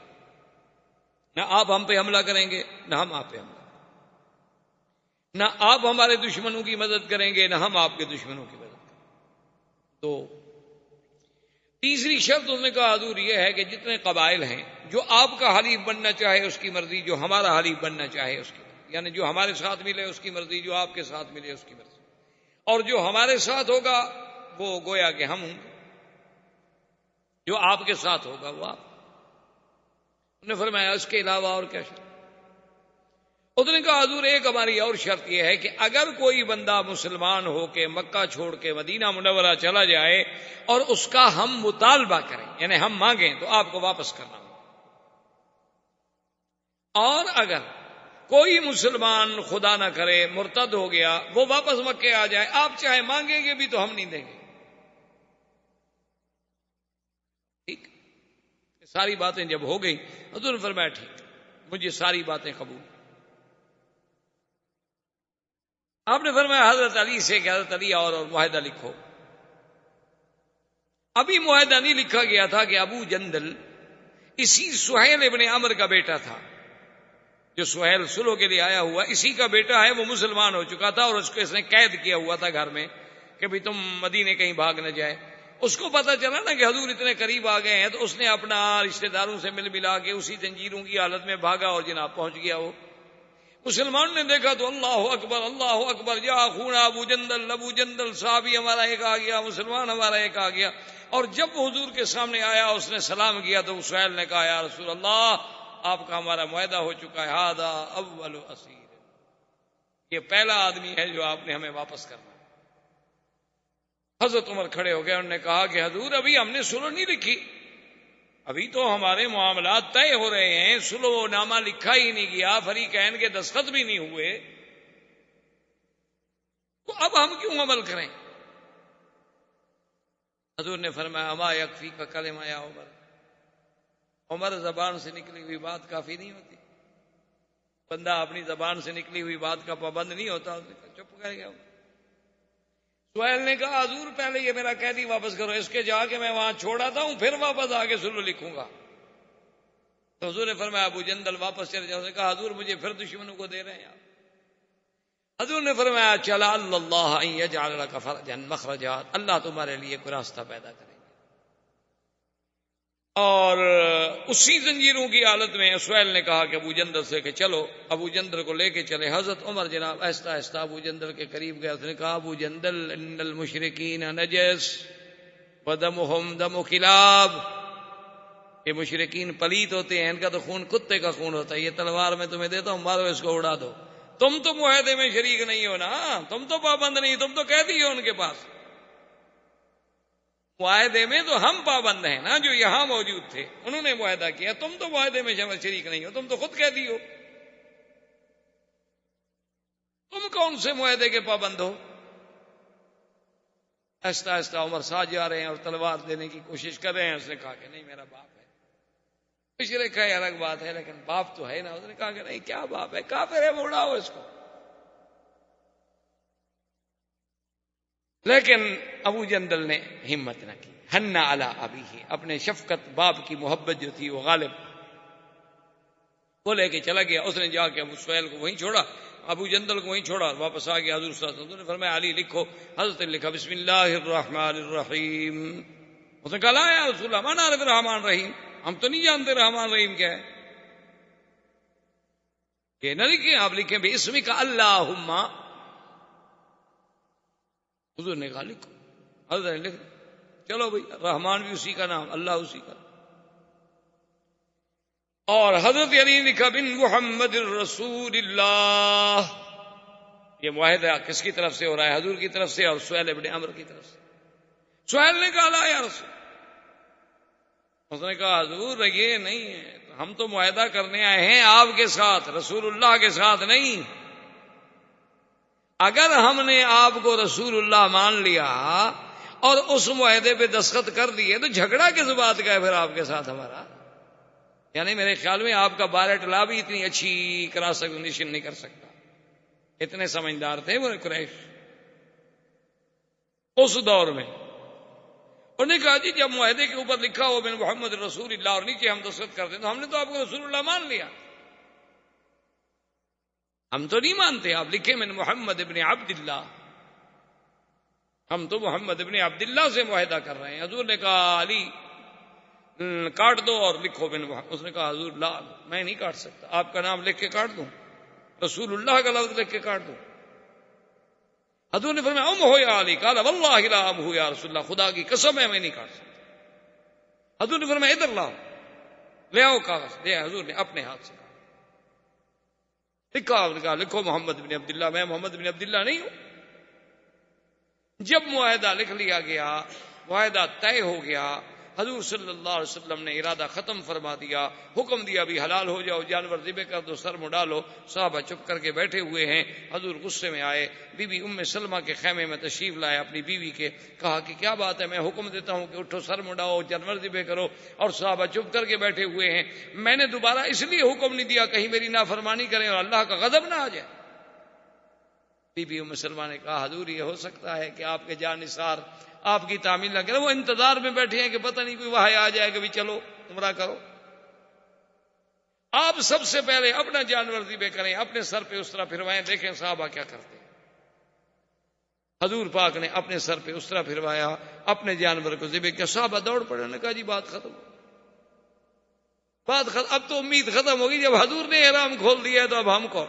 نہ آپ ہم پہ حملہ کریں گے نہ ہم آپ پہ حملہ، نہ آپ ہمارے دشمنوں کی مدد کریں گے نہ ہم آپ کے دشمنوں کی مدد کریں گے۔ تو تیسری شرط اس نے کہا حضور یہ ہے کہ جتنے قبائل ہیں جو آپ کا حلیف بننا چاہے اس کی مرضی، جو ہمارا حلیف بننا چاہے اس کی مرضی، یعنی جو ہمارے ساتھ ملے اس کی مرضی، جو آپ کے ساتھ ملے اس کی مرضی، اور جو ہمارے ساتھ ہوگا وہ گویا کہ ہم ہوں گے، جو آپ کے ساتھ ہوگا وہ آپ۔ انہوں نے فرمایا اس کے علاوہ اور کیا شرط؟ اس نے کہا حضور ایک ہماری اور شرط یہ ہے کہ اگر کوئی بندہ مسلمان ہو کے مکہ چھوڑ کے مدینہ منورہ چلا جائے اور اس کا ہم مطالبہ کریں یعنی ہم مانگیں تو آپ کو واپس کرنا ہوگا، اور اگر کوئی مسلمان خدا نہ کرے مرتد ہو گیا وہ واپس مکے آ جائے، آپ چاہے مانگیں گے بھی تو ہم نہیں دیں گے۔ ٹھیک، ساری باتیں جب ہو گئی حضور نے فرمایا ٹھیک مجھے ساری باتیں قبول۔ آپ نے فرمایا حضرت علی سے کہ حضرت علی اور معاہدہ لکھو۔ ابھی معاہدہ نہیں لکھا گیا تھا کہ ابو جندل اسی سہیل ابن عمرو کا بیٹا تھا، جو سہیل صلح کے لیے آیا ہوا اسی کا بیٹا ہے، وہ مسلمان ہو چکا تھا اور اس کو اس نے قید کیا ہوا تھا گھر میں کہ بھی تم مدینے کہیں بھاگ نہ جائے۔ اس کو پتا چلا نا کہ حضور اتنے قریب آ گئے ہیں تو اس نے اپنا رشتہ داروں سے مل ملا کے اسی زنجیروں کی حالت میں بھاگا اور جناب پہنچ گیا۔ وہ مسلمان نے دیکھا تو اللہ اکبر جا خونا ابو جندل صحابی ہمارا ایک آ گیا، مسلمان ہمارا ایک آ گیا۔ اور جب حضور کے سامنے آیا اس نے سلام کیا تو سہیل نے کہا یا رسول اللہ آپ کا ہمارا معاہدہ ہو چکا ہے، ھذا اول اسیر، یہ پہلا آدمی ہے جو آپ نے ہمیں واپس کرنا۔ حضرت عمر کھڑے ہو گئے، انہوں نے کہا کہ حضور ابھی ہم نے سلو نہیں لکھی، ابھی تو ہمارے معاملات طے ہو رہے ہیں، سلو نامہ لکھا ہی نہیں گیا، فریقین کے دستخط بھی نہیں ہوئے، تو اب ہم کیوں عمل کریں؟ حضور نے فرمایا اما یکفی کا کلمہ یا عمر، عمر زبان سے نکلی ہوئی بات کافی نہیں ہوتی، بندہ اپنی زبان سے نکلی ہوئی بات کا پابند نہیں ہوتا۔ چپ کر گیا۔ سہیل نے کہا حضور پہلے یہ میرا قیدی واپس کرو، اس کے جا کے میں وہاں چھوڑ آتا ہوں، پھر واپس آ کے سلو لکھوں گا۔ تو حضور نے فرمایا ابو جندل واپس چلے جاؤ۔ اس نے کہا حضور مجھے پھر دشمنوں کو دے رہے ہیں آپ۔ حضور نے فرمایا چلا اللہ ان یجعل لک فرجا مخرجا، اللہ تمہارے لیے کوئی راستہ پیدا کریں گے۔ اور اسی زنجیروں کی حالت میں سہیل نے کہا کہ ابو جندل سے کہ چلو، ابو جندل کو لے کے چلے۔ حضرت عمر جناب آہستہ آہستہ ابو جندل کے قریب گئے، اس نے کہا ابو جندل ان المشرکین نجس ودمہم دم کلاب، یہ مشرکین پلیت ہوتے ہیں، ان کا تو خون کتے کا خون ہوتا ہے، یہ تلوار میں تمہیں دیتا ہوں، مارو اس کو اڑا دو۔ تم تو معاہدے میں شریک نہیں ہو نا، تم تو پابند نہیں، تم تو قیدی ہو ان کے پاس۔ معاہدے میں تو ہم پابند ہیں نا، جو یہاں موجود تھے انہوں نے معاہدہ کیا، تم تو معاہدے میں شریک نہیں ہو، تم تو خود قیدی ہو، تم کون سے معاہدے کے پابند ہو؟ آہستہ آہستہ عمر ساتھ جا رہے ہیں اور تلوار دینے کی کوشش کر رہے ہیں۔ اس نے کہا کہ نہیں میرا باپ ہے، مشرک ہے الگ بات ہے، لیکن باپ تو ہے نا۔ اس نے کہا کہ نہیں کیا باپ ہے، کافر ہے، اڑاؤ اس کو۔ لیکن ابو جندل نے ہمت نہ کی، حنا علی ابیہ، اپنے شفقت باپ کی محبت جو تھی وہ غالب، وہ لے کے چلا گیا۔ اس نے جا کے ابو سہیل کو وہیں چھوڑا، ابو جندل کو وہیں چھوڑا، واپس آ گیا۔ حضور صلی اللہ علیہ وسلم نے فرمایا علی لکھو۔ حضرت نے لکھا بسم اللہ الرحمن الرحیم۔ اس نے کہا لا یا رسول اللہ ما نعرف الرحمن الرحیم، ہم تو نہیں جانتے رحمان رحیم کیا ہے۔ یہ نہ لکھیں، آپ لکھیں باسمک اللہم۔ حضور نے کہا لکھو، حضرت نے لکھ چلو بھائی، رحمان بھی اسی کا نام، اللہ اسی کا۔ اور حضرت علی نے لکھا بن محمد الرسول اللہ۔ یہ معاہدہ کس کی طرف سے ہو رہا ہے؟ حضور کی طرف سے اور سہیل ابن عمرو کی طرف سے۔ سہیل نے کہا لا یا رسول، اس نے کہا حضور یہ نہیں ہے، ہم تو معاہدہ کرنے آئے ہیں آپ کے ساتھ، رسول اللہ کے ساتھ نہیں۔ اگر ہم نے آپ کو رسول اللہ مان لیا اور اس معاہدے پہ دستخط کر دیے تو جھگڑا کس بات کا ہے پھر آپ کے ساتھ ہمارا؟ یعنی میرے خیال میں آپ کا بارٹ لا بھی اتنی اچھی کراس ایگزامینیشن نہیں کر سکتا، اتنے سمجھدار تھے وہ قریش اس دور میں۔ انہوں نے کہا جی جب معاہدے کے اوپر لکھا ہو بن محمد رسول اللہ اور نیچے ہم دستخط کرتے تو ہم نے تو آپ کو رسول اللہ مان لیا، ہم تو نہیں مانتے، آپ لکھیں من محمد ابن عبداللہ، ہم تو محمد ابن عبداللہ سے معاہدہ کر رہے ہیں۔ حضور نے کہا علی کاٹ دو اور لکھو بن محمد۔ اس نے کہا حضور لا میں نہیں کاٹ سکتا، آپ کا نام لکھ کے کاٹ دوں، رسول اللہ کا لفظ لکھ کے کاٹ دوں؟ حضور نے فرمایا ام ہو یا علی، قال واللہ لا ام ہو یا رسول اللہ، خدا کی قسم ہے میں نہیں کاٹ سکتا۔ حضور نے فرمایا ادھر لاؤ، لے آؤ کاغذ، دے حضور نے اپنے ہاتھ سے لکھا، آپ نے کہا لکھو محمد بن عبداللہ، میں محمد بن عبداللہ نہیں ہوں۔ جب معاہدہ لکھ لیا گیا، معاہدہ طے ہو گیا، حضور صلی اللہ علیہ وسلم نے ارادہ ختم فرما دیا، حکم دیا بھی حلال ہو جاؤ، جانور ذبح کر دو، سر مڈالو۔ صحابہ چپ کر کے بیٹھے ہوئے ہیں، حضور غصے میں آئے، بی بی ام سلمہ کے خیمے میں تشریف لائے اپنی بیوی کے، کہا کہ کیا بات ہے، میں حکم دیتا ہوں کہ اٹھو سر مڈاؤ، جانور ذبح کرو، اور صحابہ چپ کر کے بیٹھے ہوئے ہیں۔ میں نے دوبارہ اس لیے حکم نہیں دیا کہیں میری نافرمانی کریں اور اللہ کا غضب نہ آ جائے۔ بی بی ام سلمہ نے کہا حضور یہ ہو سکتا ہے کہ آپ کے جان نثار آپ کی تعمیل نہ کریں، وہ انتظار میں بیٹھے ہیں کہ پتہ نہیں کوئی وحی آ جائے کہ بھی چلو عمرہ کرو۔ آپ سب سے پہلے اپنا جانور ذبح کریں، اپنے سر پہ اس طرح پھروائیں، دیکھیں صحابہ کیا کرتے ہیں۔ حضور پاک نے اپنے سر پہ اس طرح پھروایا، اپنے جانور کو ذبح کیا، صحابہ دوڑ پڑے، انہوں نے کہا جی بات ختم، بات ختم، اب تو امید ختم ہوگی، جب حضور نے احرام کھول دیا ہے تو اب ہم کون؟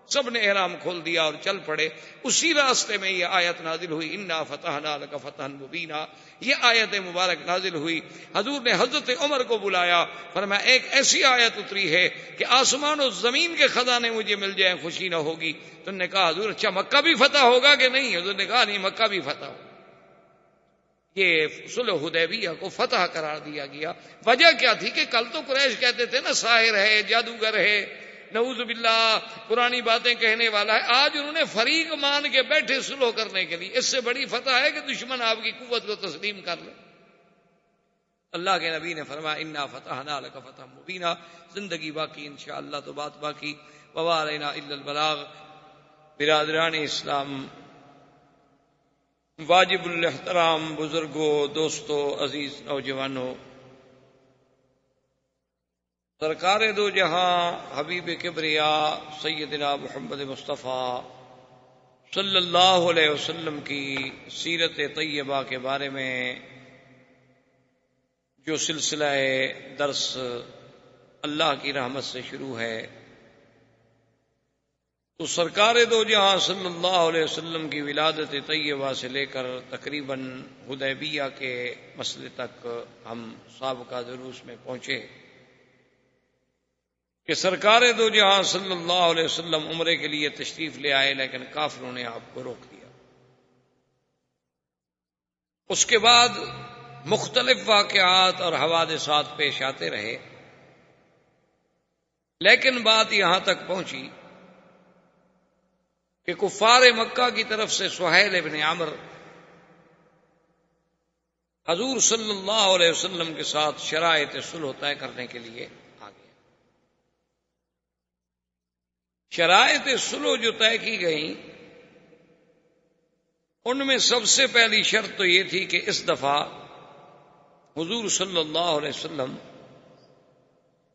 سب نے احرام کھول دیا اور چل پڑے. اسی راستے میں یہ آیت نازل ہوئی انا فتحنا لک فتحا مبینا. یہ آیت مبارک نازل ہوئی. حضور نے حضرت عمر کو بلایا، فرمایا ایک ایسی آیت اتری ہے کہ آسمان و زمین کے خزانے مجھے مل جائیں خوشی نہ ہوگی. تو نے کہا حضور اچھا مکہ بھی فتح ہوگا کہ نہیں؟ حضور نے کہا نہیں، مکہ بھی فتح ہوگا. یہ صلح حدیبیہ کو فتح قرار دیا گیا. وجہ کیا تھی کہ کل تو قریش کہتے تھے نا ساحر ہے، جادوگر ہے، نعوذ باللہ پرانی باتیں کہنے والا ہے. آج انہوں نے فریق مان کے بیٹھے صلح کرنے کے لیے. اس سے بڑی فتح ہے کہ دشمن آپ کی قوت کو تسلیم کر لے. اللہ کے نبی نے فرمایا انا فتحنا لک فتحا مبینا. زندگی باقی انشاءاللہ تو بات باقی. وما علینا الا البلاغ. برادران اسلام، واجب الاحترام بزرگوں، دوستوں، عزیز نوجوانوں، سرکار دو جہاں حبیب کبریا سیدنا محمد مصطفیٰ صلی اللہ علیہ وسلم کی سیرت طیبہ کے بارے میں جو سلسلہ درس اللہ کی رحمت سے شروع ہے، تو سرکار دو جہاں صلی اللہ علیہ وسلم کی ولادت طیبہ سے لے کر تقریباً حدیبیہ کے مسئلے تک ہم سابقہ دروس میں پہنچے کہ سرکار دو جہاں صلی اللہ علیہ وسلم عمرے کے لیے تشریف لے آئے، لیکن کافروں نے آپ کو روک دیا. اس کے بعد مختلف واقعات اور حوادثات پیش آتے رہے، لیکن بات یہاں تک پہنچی کہ کفار مکہ کی طرف سے سہیل ابن عمرو حضور صلی اللہ علیہ وسلم کے ساتھ شرائط صلح طے کرنے کے لیے آ گئے. شرائط صلح جو طے کی گئیں ان میں سب سے پہلی شرط تو یہ تھی کہ اس دفعہ حضور صلی اللہ علیہ وسلم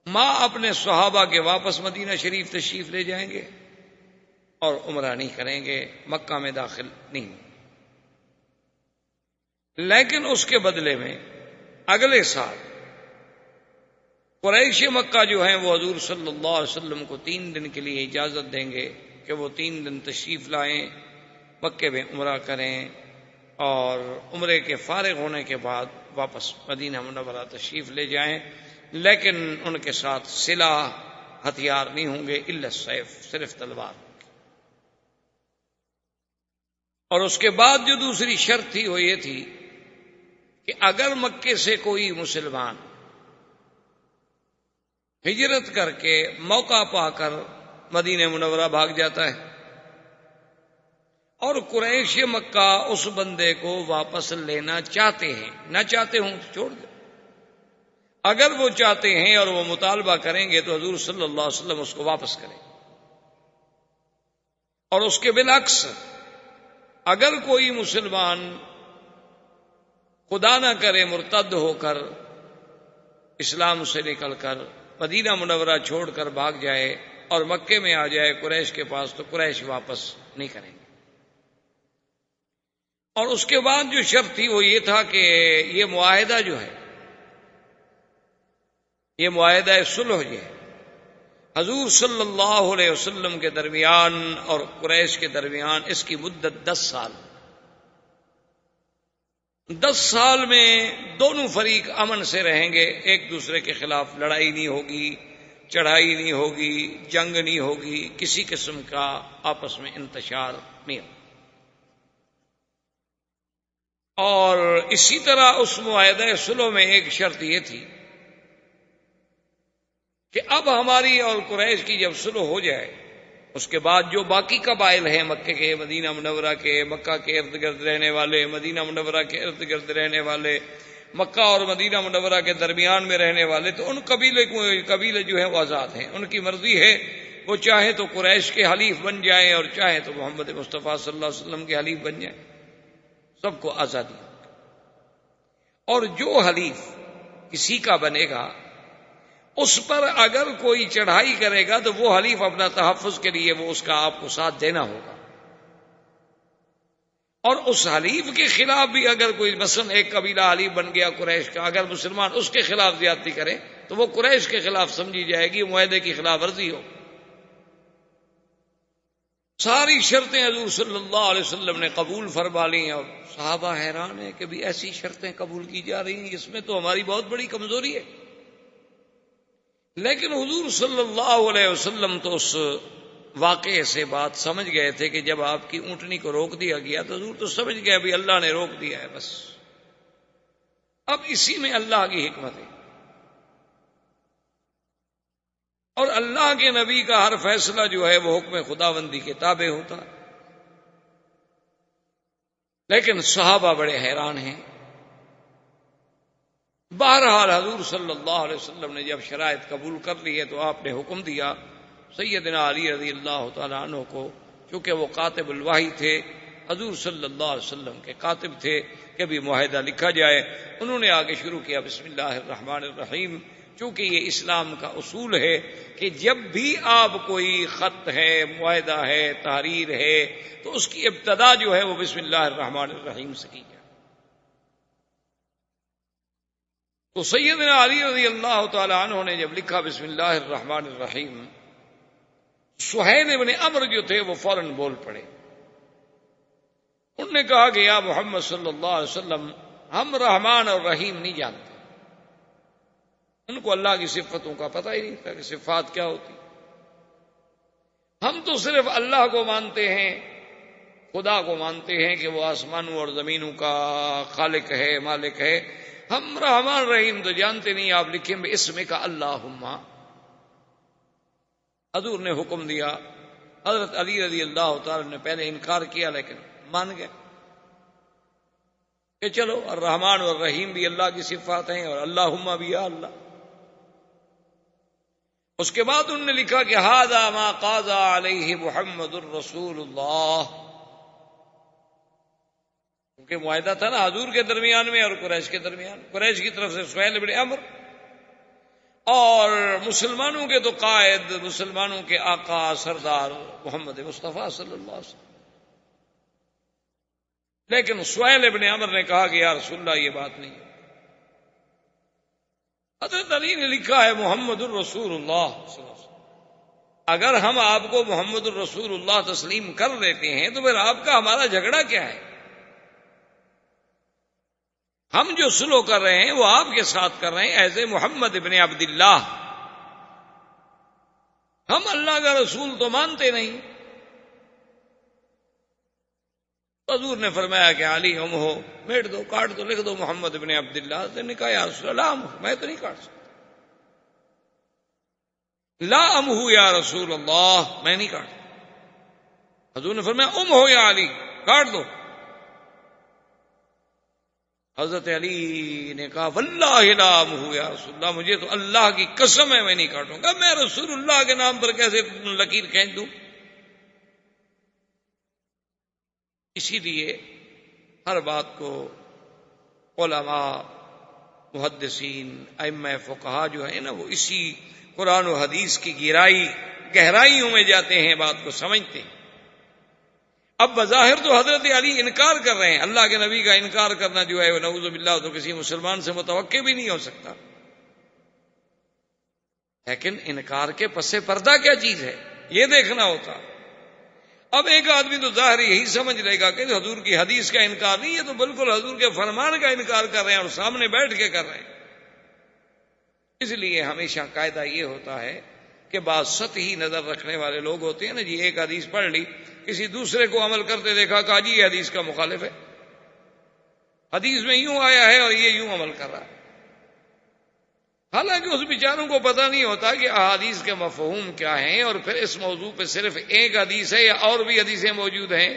ماں اپنے صحابہ کے واپس مدینہ شریف تشریف لے جائیں گے اور عمرہ نہیں کریں گے، مکہ میں داخل نہیں. لیکن اس کے بدلے میں اگلے سال قریش مکہ جو ہیں وہ حضور صلی اللہ علیہ وسلم کو 3 دن کے لیے اجازت دیں گے کہ وہ 3 دن تشریف لائیں، مکے میں عمرہ کریں اور عمرے کے فارغ ہونے کے بعد واپس مدینہ منورہ تشریف لے جائیں. لیکن ان کے ساتھ سلاح ہتھیار نہیں ہوں گے الا السیف، صرف تلوار. اور اس کے بعد جو دوسری شرط تھی وہ یہ تھی کہ اگر مکے سے کوئی مسلمان ہجرت کر کے موقع پا کر مدینہ منورہ بھاگ جاتا ہے اور قریش مکہ اس بندے کو واپس لینا چاہتے ہیں، نہ چاہتے ہوں تو چھوڑ دیں. اگر وہ چاہتے ہیں اور وہ مطالبہ کریں گے تو حضور صلی اللہ علیہ وسلم اس کو واپس کریں. اور اس کے بالعکس اگر کوئی مسلمان خدا نہ کرے مرتد ہو کر اسلام سے نکل کر مدینہ منورہ چھوڑ کر بھاگ جائے اور مکے میں آ جائے قریش کے پاس تو قریش واپس نہیں کریں گے. اور اس کے بعد جو شرط تھی وہ یہ تھا کہ یہ معاہدہ جو ہے، یہ معاہدہ صلح جو ہے حضور صلی اللہ علیہ وسلم کے درمیان اور قریش کے درمیان، اس کی مدت 10 سال. 10 سال میں دونوں فریق امن سے رہیں گے، ایک دوسرے کے خلاف لڑائی نہیں ہوگی، چڑھائی نہیں ہوگی، جنگ نہیں ہوگی، کسی قسم کا آپس میں انتشار نہیں ہوگا. اور اسی طرح اس معاہدہ صلح میں ایک شرط یہ تھی کہ اب ہماری اور قریش کی جب صلح ہو جائے اس کے بعد جو باقی قبائل ہیں مکے کے، مدینہ منورہ کے، مکہ کے ارد گرد رہنے والے، مدینہ منورہ کے ارد گرد رہنے والے، مکہ اور مدینہ منورہ کے درمیان میں رہنے والے، تو ان قبیلے جو ہیں وہ آزاد ہیں. ان کی مرضی ہے، وہ چاہے تو قریش کے حلیف بن جائیں اور چاہے تو محمد مصطفیٰ صلی اللہ علیہ وسلم کے حلیف بن جائیں، سب کو آزادی. اور جو حلیف کسی کا بنے گا اس پر اگر کوئی چڑھائی کرے گا تو وہ حلیف اپنا تحفظ کے لیے وہ اس کا آپ کو ساتھ دینا ہوگا. اور اس حلیف کے خلاف بھی اگر کوئی مثلا ایک قبیلہ حلیف بن گیا قریش کا، اگر مسلمان اس کے خلاف زیادتی کرے تو وہ قریش کے خلاف سمجھی جائے گی، معاہدے کی خلاف ورزی ہو. ساری شرطیں حضور صلی اللہ علیہ وسلم نے قبول فرما لی، اور صحابہ حیران ہیں کہ بھی ایسی شرطیں قبول کی جا رہی ہیں، اس میں تو ہماری بہت بڑی کمزوری ہے۔ لیکن حضور صلی اللہ علیہ وسلم تو اس واقعے سے بات سمجھ گئے تھے کہ جب آپ کی اونٹنی کو روک دیا گیا تو حضور تو سمجھ گئے بھی اللہ نے روک دیا ہے، بس اب اسی میں اللہ کی حکمت ہے، اور اللہ کے نبی کا ہر فیصلہ جو ہے وہ حکم خداوندی کے تابع ہوتا ہے۔ لیکن صحابہ بڑے حیران ہیں۔ بہرحال حضور صلی اللہ علیہ وسلم نے جب شرائط قبول کر لی ہے تو آپ نے حکم دیا سیدنا علی رضی اللہ تعالیٰ عنہ کو، چونکہ وہ کاتب الوحی تھے، حضور صلی اللہ علیہ وسلم کے کاتب تھے، کہ بھی معاہدہ لکھا جائے۔ انہوں نے آگے شروع کیا بسم اللہ الرحمن الرحیم، چونکہ یہ اسلام کا اصول ہے کہ جب بھی آپ کوئی خط ہے، معاہدہ ہے، تحریر ہے، تو اس کی ابتدا جو ہے وہ بسم اللہ الرحمن الرحیم سے کی جائے۔ تو سیدنا علی رضی اللہ تعالی عنہ نے جب لکھا بسم اللہ الرحمن الرحیم، سہیل ابن عمرو جو تھے وہ فوراً بول پڑے۔ انہوں نے کہا کہ یا محمد صلی اللہ علیہ وسلم، ہم رحمان اور رحیم نہیں جانتے۔ ان کو اللہ کی صفتوں کا پتہ ہی نہیں تھا کہ صفات کیا ہوتی۔ ہم تو صرف اللہ کو مانتے ہیں، خدا کو مانتے ہیں کہ وہ آسمانوں اور زمینوں کا خالق ہے، مالک ہے۔ ہم رحمان رحیم تو جانتے نہیں، آپ لکھیں بے اسم کا اللہم۔ حضور نے حکم دیا، حضرت علی رضی اللہ تعالی نے پہلے انکار کیا لیکن مان گئے کہ چلو الرحمن اور الرحیم بھی اللہ کی صفات ہیں، اور اللہم بھی یا اللہ۔ اس کے بعد انہوں نے لکھا کہ ھذا ما قاضى علیہ محمد الرسول اللہ، کیونکہ معاہدہ تھا نا حضور کے درمیان میں اور قریش کے درمیان، قریش کی طرف سے سہیل بن عمرو، اور مسلمانوں کے تو قائد، مسلمانوں کے آقا سردار محمد مصطفیٰ صلی اللہ علیہ وسلم۔ لیکن سہیل بن عمرو نے کہا کہ یا رسول اللہ یہ بات نہیں ہے۔ حضرت علی نے لکھا ہے محمد الرسول اللہ صلی اللہ علیہ وسلم، اگر ہم آپ کو محمد الرسول اللہ تسلیم کر لیتے ہیں تو پھر آپ کا ہمارا جھگڑا کیا ہے؟ ہم جو سلو کر رہے ہیں وہ آپ کے ساتھ کر رہے ہیں ایز محمد ابن عبداللہ۔ ہم اللہ کا رسول تو مانتے نہیں۔ حضور نے فرمایا کہ علی ہم ہو، میٹ دو، کاٹ دو، لکھ دو محمد ابن عبداللہ۔ نے کہا یا رسول اللہ میں تو نہیں کاٹ سکتا۔ لا ام ہو یا رسول اللہ، میں نہیں کاٹ۔ حضور نے فرمایا ہو یا علی، کاٹ دو۔ حضرت علی نے کہا واللہ لا ام ہو یا رسول اللہ، مجھے تو اللہ کی قسم ہے میں نہیں کاٹوں گا، میں رسول اللہ کے نام پر کیسے لکیر کھینچ دوں؟ اسی لیے ہر بات کو علماء، محدثین، ائمہ فقہا جو ہیں نا، وہ اسی قرآن و حدیث کی گہرائیوں میں جاتے ہیں، بات کو سمجھتے ہیں۔ اب بظاہر تو حضرت علی انکار کر رہے ہیں، اللہ کے نبی کا انکار کرنا جو ہے وہ نعوذ باللہ تو کسی مسلمان سے متوقع بھی نہیں ہو سکتا، لیکن انکار کے پس پردہ کیا چیز ہے یہ دیکھنا ہوتا۔ اب ایک آدمی تو ظاہر یہی سمجھ لے گا کہ حضور کی حدیث کا انکار نہیں، یہ تو بالکل حضور کے فرمان کا انکار کر رہے ہیں اور سامنے بیٹھ کے کر رہے ہیں۔ اس لیے ہمیشہ قاعدہ یہ ہوتا ہے کہ بعض سطحی نظر رکھنے والے لوگ ہوتے ہیں نا جی، ایک حدیث پڑھ لی، کسی دوسرے کو عمل کرتے دیکھا، کہا جی یہ حدیث کا مخالف ہے، حدیث میں یوں آیا ہے اور یہ یوں عمل کر رہا ہے، حالانکہ اس بیچاروں کو پتہ نہیں ہوتا کہ احادیث کے مفہوم کیا ہیں، اور پھر اس موضوع پہ صرف ایک حدیث ہے یا اور بھی حدیثیں موجود ہیں۔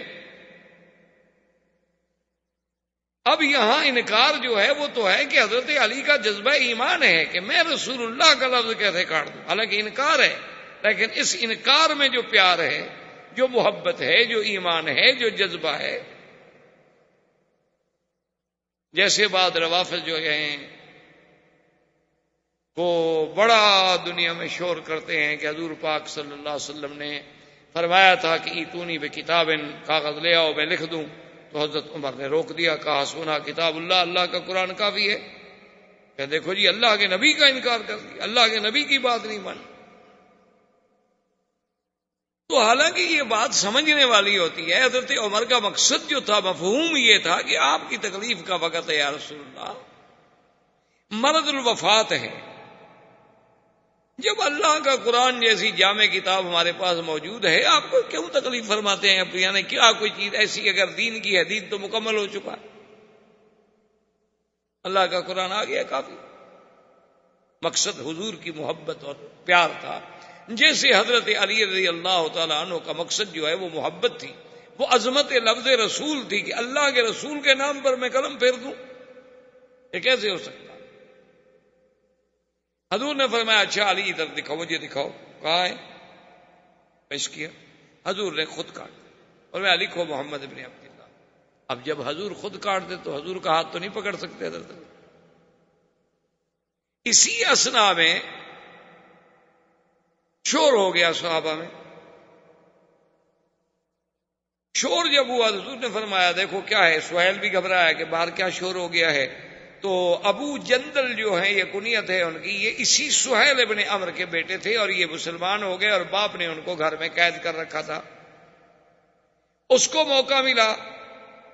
اب یہاں انکار جو ہے وہ تو ہے کہ حضرت علی کا جذبہ ایمان ہے کہ میں رسول اللہ کا لفظ کیسے کاٹ دوں، حالانکہ انکار ہے، لیکن اس انکار میں جو پیار ہے، جو محبت ہے، جو ایمان ہے، جو جذبہ ہے۔ جیسے بعض روافض جو ہیں وہ بڑا دنیا میں شور کرتے ہیں کہ حضور پاک صلی اللہ علیہ وسلم نے فرمایا تھا کہ ایتونی بکتاب، کاغذ لے آؤ میں لکھ دوں، تو حضرت عمر نے روک دیا، کہا سونا کتاب اللہ، اللہ کا قرآن کافی ہے۔ کہ دیکھو جی اللہ کے نبی کا انکار کر دیا، اللہ کے نبی کی بات نہیں مانی۔ تو حالانکہ یہ بات سمجھنے والی ہوتی ہے، حضرت عمر کا مقصد جو تھا، مفہوم یہ تھا کہ آپ کی تکلیف کا وقت ہے یا رسول اللہ، مرض الوفات ہے، جب اللہ کا قرآن جیسی جامع کتاب ہمارے پاس موجود ہے، آپ کو کیوں تکلیف فرماتے ہیں؟ یعنی کیا کوئی چیز ایسی اگر دین کی ہے، دین تو مکمل ہو چکا ہے، اللہ کا قرآن آ گیا کافی۔ مقصد حضور کی محبت اور پیار تھا، جیسے حضرت علی رضی اللہ تعالیٰ عنہ کا مقصد جو ہے وہ محبت تھی، وہ عظمت لفظ رسول تھی کہ اللہ کے رسول کے نام پر میں قلم پھیر دوں، یہ کیسے ہو سکتا؟ حضور نے فرمایا اچھا علی ادھر دکھاؤ، مجھے دکھاؤ، کہاں ہے؟ پیش کیا، حضور نے خود کاٹ اور میں لکھو محمد ابن عبداللہ۔ اب جب حضور خود کاٹ دے تو حضور کا ہاتھ تو نہیں پکڑ سکتے حضرت۔ اسی اسنا میں شور ہو گیا صحابہ میں، شور جب ہوا حضور نے فرمایا دیکھو کیا ہے، سہیل بھی گھبرایا کہ باہر کیا شور ہو گیا ہے، تو ابو جندل جو ہیں، یہ کنیت ہے ان کی، یہ اسی سہیل ابن عمر کے بیٹے تھے اور یہ مسلمان ہو گئے اور باپ نے ان کو گھر میں قید کر رکھا تھا۔ اس کو موقع ملا،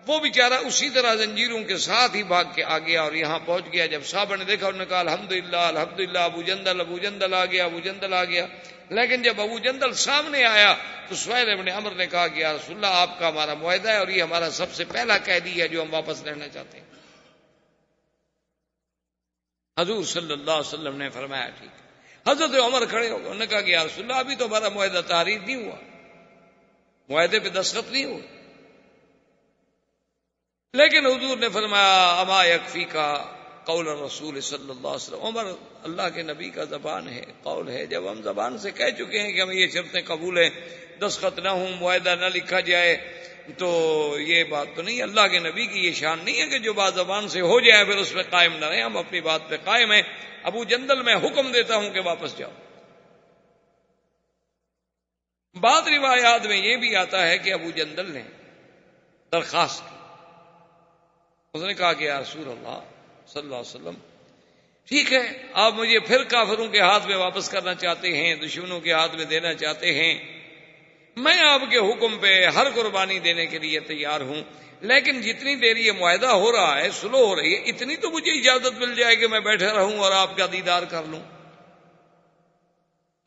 وہ بیچارہ اسی طرح زنجیروں کے ساتھ ہی بھاگ کے آ گیا اور یہاں پہنچ گیا۔ جب صحابہ نے دیکھا انہوں نے کہا الحمدللہ الحمدللہ، ابو جندل آ گیا، ابو جندل آ گیا۔ لیکن جب ابو جندل سامنے آیا تو سہیل ابن عمر نے کہا کہ یا رسول اللہ آپ کا ہمارا معاہدہ ہے اور یہ ہمارا سب سے پہلا قیدی ہے جو ہم واپس لینا چاہتے ہیں۔ حضور صلی اللہ علیہ وسلم نے فرمایا ٹھیک ہے۔ حضرت عمر کھڑے ہو گئے، انہوں نے کہا کہ یا رسول اللہ ابھی تو ہمارا معاہدہ تحریر نہیں ہوا، معاہدے پہ دستخط نہیں ہوئے۔ لیکن حضور نے فرمایا اما یکفی کا قول الرسول صلی اللہ علیہ وسلم، عمر اللہ کے نبی کا زبان ہے، قول ہے، جب ہم زبان سے کہہ چکے ہیں کہ ہمیں یہ شرطیں قبول ہیں، دستخط نہ ہوں، معاہدہ نہ لکھا جائے، تو یہ بات تو نہیں، اللہ کے نبی کی یہ شان نہیں ہے کہ جو بات زبان سے ہو جائے پھر اس پہ قائم نہ رہیں، ہم اپنی بات پہ قائم ہیں۔ ابو جندل میں حکم دیتا ہوں کہ واپس جاؤ۔ بعض روایات میں یہ بھی آتا ہے کہ ابو جندل نے درخواست کی، اس نے کہا کہ یا رسول اللہ صلی اللہ علیہ وسلم ٹھیک ہے، آپ مجھے پھر کافروں کے ہاتھ میں واپس کرنا چاہتے ہیں، دشمنوں کے ہاتھ میں دینا چاہتے ہیں، میں آپ کے حکم پہ ہر قربانی دینے کے لیے تیار ہوں، لیکن جتنی دیر یہ معاہدہ ہو رہا ہے، سلو ہو رہی ہے، اتنی تو مجھے اجازت مل جائے کہ میں بیٹھا رہوں اور آپ کا دیدار کر لوں۔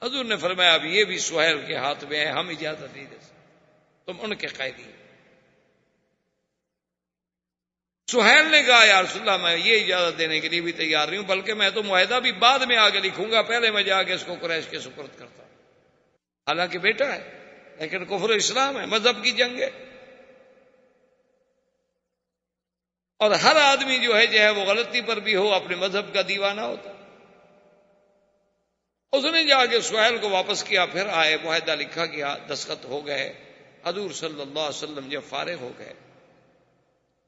حضور نے فرمایا اب یہ بھی سہیل کے ہاتھ میں ہے، ہم اجازت نہیں دے سکتے، تم ان کے قیدی۔ سہیل نے کہا یا رسول اللہ میں یہ اجازت دینے کے لیے بھی تیار نہیں ہوں، بلکہ میں تو معاہدہ بھی بعد میں آگے لکھوں گا، پہلے میں جا کے اس کو قریش کے سپرد کرتا ہوں۔ حالانکہ بیٹا ہے لیکن کفر اسلام ہے، مذہب کی جنگ ہے، اور ہر آدمی جو ہے چاہے وہ غلطی پر بھی ہو اپنے مذہب کا دیوانہ ہوتا۔ اس نے جا کے سہیل کو واپس کیا، پھر آئے، معاہدہ لکھا گیا، دستخط ہو گئے۔ حضور صلی اللہ علیہ وسلم جب فارغ ہو گئے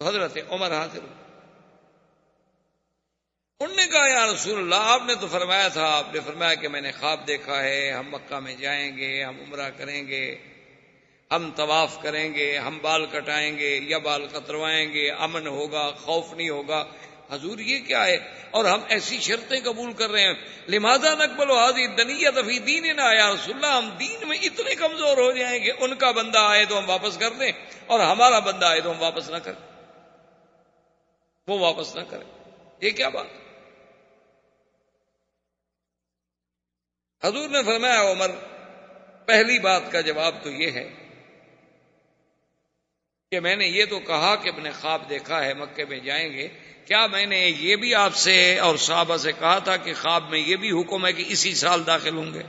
تو حضرت عمر حاضر ہوئے، انہوں نے کہا یا رسول اللہ آپ نے تو فرمایا تھا، آپ نے فرمایا کہ میں نے خواب دیکھا ہے، ہم مکہ میں جائیں گے، ہم عمرہ کریں گے، ہم طواف کریں گے، ہم بال کٹائیں گے یا بال کتروائیں گے، امن ہوگا، خوف نہیں ہوگا۔ حضور یہ کیا ہے؟ اور ہم ایسی شرطیں قبول کر رہے ہیں، لماذا نقبل هذه الدنیۃ فی دیننا، یا رسول اللہ ہم دین میں اتنے کمزور ہو جائیں گے، ان کا بندہ آئے تو ہم واپس کر دیں اور ہمارا بندہ آئے تو ہم واپس نہ کریں، وہ واپس نہ کریں، یہ کیا بات؟ حضور نے فرمایا عمر پہلی بات کا جواب تو یہ ہے کہ میں نے یہ تو کہا کہ میں نے خواب دیکھا ہے مکے میں جائیں گے، کیا میں نے یہ بھی آپ سے اور صحابہ سے کہا تھا کہ خواب میں یہ بھی حکم ہے کہ اسی سال داخل ہوں گے؟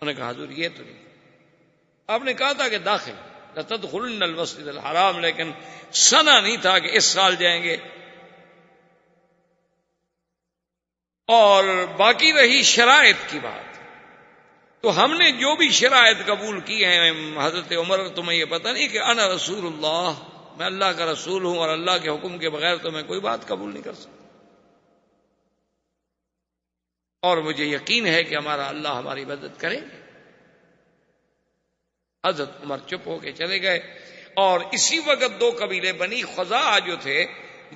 انہوں نے کہا حضور یہ تو نہیں، آپ نے کہا تھا کہ داخل لتدخلن المسجد الحرام، لیکن سنا نہیں تھا کہ اس سال جائیں گے۔ اور باقی رہی شرائط کی بات، تو ہم نے جو بھی شرائط قبول کی ہیں حضرت عمر، تمہیں یہ پتہ نہیں کہ انا رسول اللہ، میں اللہ کا رسول ہوں اور اللہ کے حکم کے بغیر تو میں کوئی بات قبول نہیں کر سکتا، اور مجھے یقین ہے کہ ہمارا اللہ ہماری مدد کرے گا۔ حضرت عمر چپ ہو کے چلے گئے، اور اسی وقت دو قبیلے بنی خزاعہ جو تھے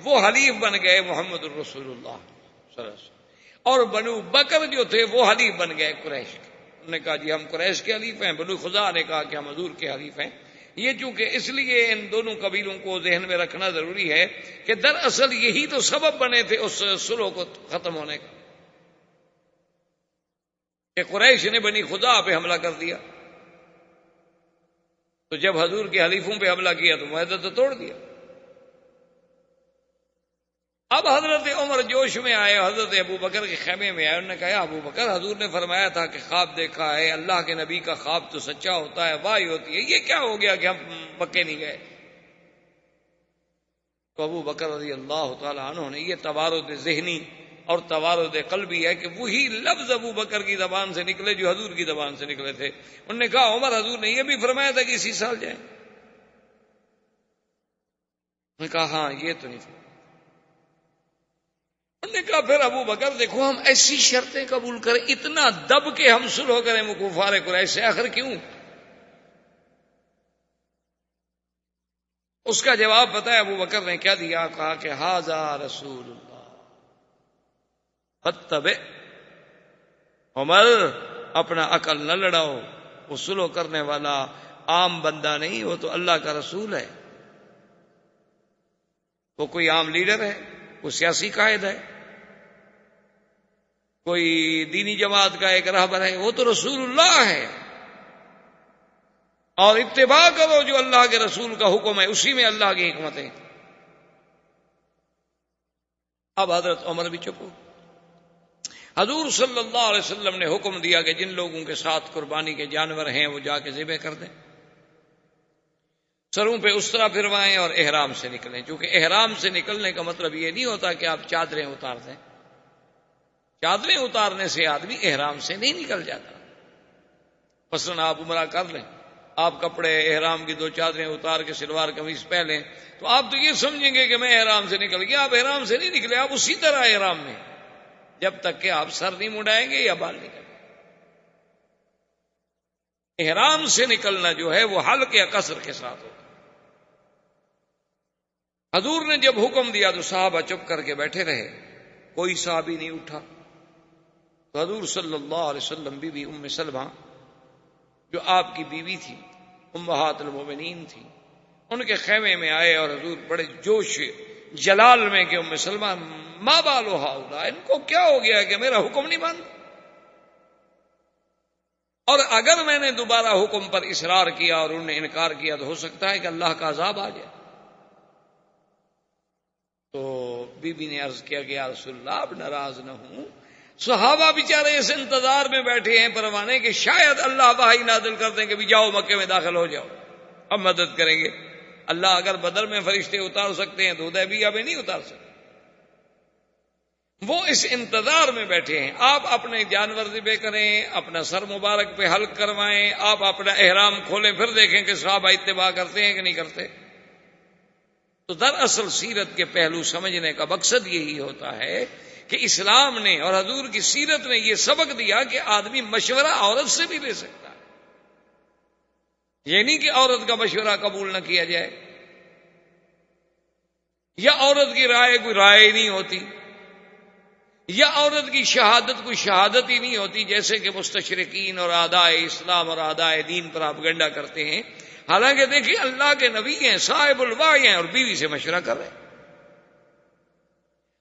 وہ حلیف بن گئے محمد الرسول اللہ صلی اللہ علیہ وسلم، اور بنو بکر جو تھے وہ حلیف بن گئے قریش کے۔ انہوں نے کہا جی ہم قریش کے حلیف ہیں. بنو خزاعہ نے کہا کہ ہم حضور کے حلیف ہیں. یہ چونکہ اس لیے ان دونوں قبیلوں کو ذہن میں رکھنا ضروری ہے کہ دراصل یہی تو سبب بنے تھے اس صلح کو ختم ہونے کا، کہ قریش نے بنی خزاعہ پہ حملہ کر دیا. تو جب حضور کے حلیفوں پہ حملہ کیا تو معاہدہ تو توڑ دیا. اب حضرت عمر جوش میں آئے، حضرت ابو بکر کے خیمے میں آئے. انہوں نے کہا یا ابو بکر، حضور نے فرمایا تھا کہ خواب دیکھا ہے، اللہ کے نبی کا خواب تو سچا ہوتا ہے، واہی ہوتی ہے، یہ کیا ہو گیا کہ ہم مکے نہیں گئے؟ تو ابو بکر رضی اللہ تعالی عنہ نے، یہ توارد ذہنی اور توارد قلبی ہے کہ وہی لفظ ابو بکر کی زبان سے نکلے جو حضور کی زبان سے نکلے تھے. انہوں نے کہا عمر، حضور نے یہ بھی فرمایا تھا کہ اسی سال جائیں؟ انہوں نے کہا ہاں یہ تو نہیں فرمایا. انہوں نے کہا پھر ابو بکر دیکھو، ہم ایسی شرطیں قبول کریں، اتنا دب کے ہم صلح کریں کفار قریش سے، آخر کیوں؟ اس کا جواب پتہ ہے ابو بکر نے کیا دیا؟ کہا کہ ھذا رسول اللہ فاتبع. عمر اپنا عقل نہ لڑاؤ، وہ صلح کرنے والا عام بندہ نہیں، وہ تو اللہ کا رسول ہے. وہ کوئی عام لیڈر ہے، کوئی سیاسی قائد ہے، کوئی دینی جماعت کا ایک رہبر ہے، وہ تو رسول اللہ ہے. اور اتباع کرو جو اللہ کے رسول کا حکم ہے، اسی میں اللہ کی حکمت ہے. اب حضرت عمر بھی چپ ہو. حضور صلی اللہ علیہ وسلم نے حکم دیا کہ جن لوگوں کے ساتھ قربانی کے جانور ہیں وہ جا کے ذبح کر دیں، سروں پہ استرا پھروائیں اور احرام سے نکلیں. چونکہ احرام سے نکلنے کا مطلب یہ نہیں ہوتا کہ آپ چادریں اتار دیں. چادریں اتارنے سے آدمی احرام سے نہیں نکل جاتا. مثلاً آپ عمرہ کر لیں، آپ کپڑے احرام کی 2 چادریں اتار کے شلوار قمیص پہنیں تو آپ تو یہ سمجھیں گے کہ میں احرام سے نکل گیا. آپ احرام سے نہیں نکلے، آپ اسی طرح احرام میں جب تک کہ آپ سر نہیں مڈائیں گے یا بال نہیں کریں. احرام سے نکلنا جو ہے وہ حلق یا قصر کے ساتھ ہوگا. حضور نے جب حکم دیا تو صحابہ چپ کر کے بیٹھے رہے، کوئی صحابی نہیں اٹھا. تو حضور صلی اللہ علیہ وسلم بی بی ام سلمہ جو آپ کی بیوی تھی، امہات المومنین تھی، ان کے خیمے میں آئے اور حضور بڑے جوش جلال میں کہ ام سلمہ ما بال ہؤلاء، ان کو کیا ہو گیا کہ میرا حکم نہیں مانتے؟ اور اگر میں نے دوبارہ حکم پر اصرار کیا اور انہوں نے انکار کیا تو ہو سکتا ہے کہ اللہ کا عذاب آ جائے. تو بی بی نے عرض کیا کہ یا رسول اللہ اب ناراض نہ ہوں، صحابہ بیچارے اس انتظار میں بیٹھے ہیں پروانے کہ شاید اللہ وحی نازل کر دیں کہ بھی جاؤ مکے میں داخل ہو جاؤ، اب مدد کریں گے. اللہ اگر بدر میں فرشتے اتار سکتے ہیں تو حدیبیہ میں نہیں اتار سکتے. وہ اس انتظار میں بیٹھے ہیں. آپ اپنے جانور ذبح کریں، اپنا سر مبارک پہ حلق کروائیں، آپ اپنا احرام کھولیں، پھر دیکھیں کہ صحابہ اتباع کرتے ہیں کہ نہیں کرتے. تو دراصل سیرت کے پہلو سمجھنے کا مقصد یہی ہوتا ہے کہ اسلام نے اور حضور کی سیرت نے یہ سبق دیا کہ آدمی مشورہ عورت سے بھی لے سکتا ہے. یہ نہیں کہ عورت کا مشورہ قبول نہ کیا جائے، یا عورت کی رائے کوئی رائے ہی نہیں ہوتی، یا عورت کی شہادت کوئی شہادت ہی نہیں ہوتی، جیسے کہ مستشرقین اور اعدائے اسلام اور اعدائے دین پر پروپیگنڈا کرتے ہیں. حالانکہ دیکھیں اللہ کے نبی ہیں، صاحب الوحی ہیں، اور بیوی سے مشورہ کر رہے ہیں.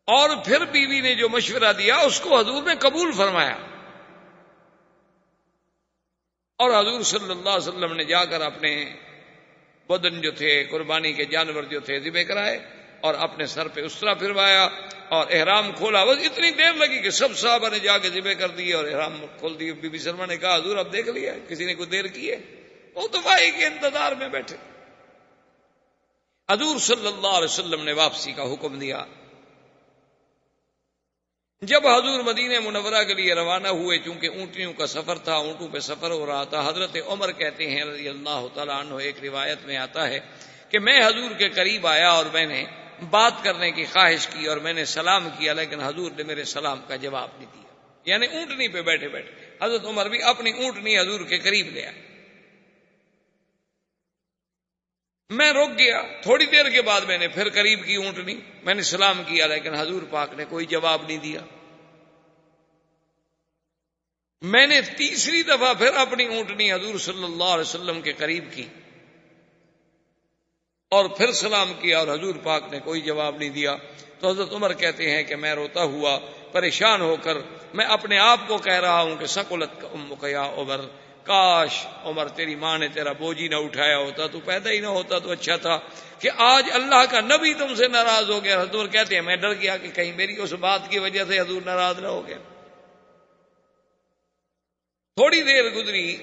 اور پھر بیوی نے جو مشورہ دیا اس کو حضور نے قبول فرمایا. اور حضور صلی اللہ علیہ وسلم نے جا کر اپنے بدن جو تھے، قربانی کے جانور جو تھے ذبح کرائے اور اپنے سر پہ استرا پھروایا اور احرام کھولا. بس اتنی دیر لگی کہ سب صحابہ نے جا کے ذبح کر دیے اور احرام کھول دیے. بی بی سلمہ نے کہا حضور اب دیکھ لیا، کسی نے کوئی دیر کی ہے؟ وہ تو وحی کے انتظار میں بیٹھے. حضور صلی اللہ علیہ وسلم نے واپسی کا حکم دیا. جب حضور مدینہ منورہ کے لیے روانہ ہوئے، چونکہ اونٹنیوں کا سفر تھا، اونٹوں پہ سفر ہو رہا تھا، حضرت عمر کہتے ہیں رضی اللہ تعالیٰ عنہ، ایک روایت میں آتا ہے کہ میں حضور کے قریب آیا اور میں نے بات کرنے کی خواہش کی اور میں نے سلام کیا، لیکن حضور نے میرے سلام کا جواب نہیں دیا. یعنی اونٹنی پہ بیٹھے بیٹھے حضرت عمر بھی اپنی اونٹنی حضور کے قریب لے آئے. میں رک گیا. تھوڑی دیر کے بعد میں نے پھر قریب کی اونٹنی، میں نے سلام کیا، لیکن حضور پاک نے کوئی جواب نہیں دیا. میں نے تیسری دفعہ پھر اپنی اونٹنی حضور صلی اللہ علیہ وسلم کے قریب کی اور پھر سلام کیا اور حضور پاک نے کوئی جواب نہیں دیا. تو حضرت عمر کہتے ہیں کہ میں روتا ہوا پریشان ہو کر میں اپنے آپ کو کہہ رہا ہوں کہ ثقلت امک یا عمر، کاش عمر تیری ماں نے تیرا بوجھ نہ اٹھایا ہوتا، تو پیدا ہی نہ ہوتا تو اچھا تھا کہ آج اللہ کا نبی تم سے ناراض ہو گیا. حضرت عمر کہتے ہیں میں ڈر گیا کہ کہیں میری اس بات کی وجہ سے حضور ناراض نہ ہو گیا. تھوڑی دیر گزری،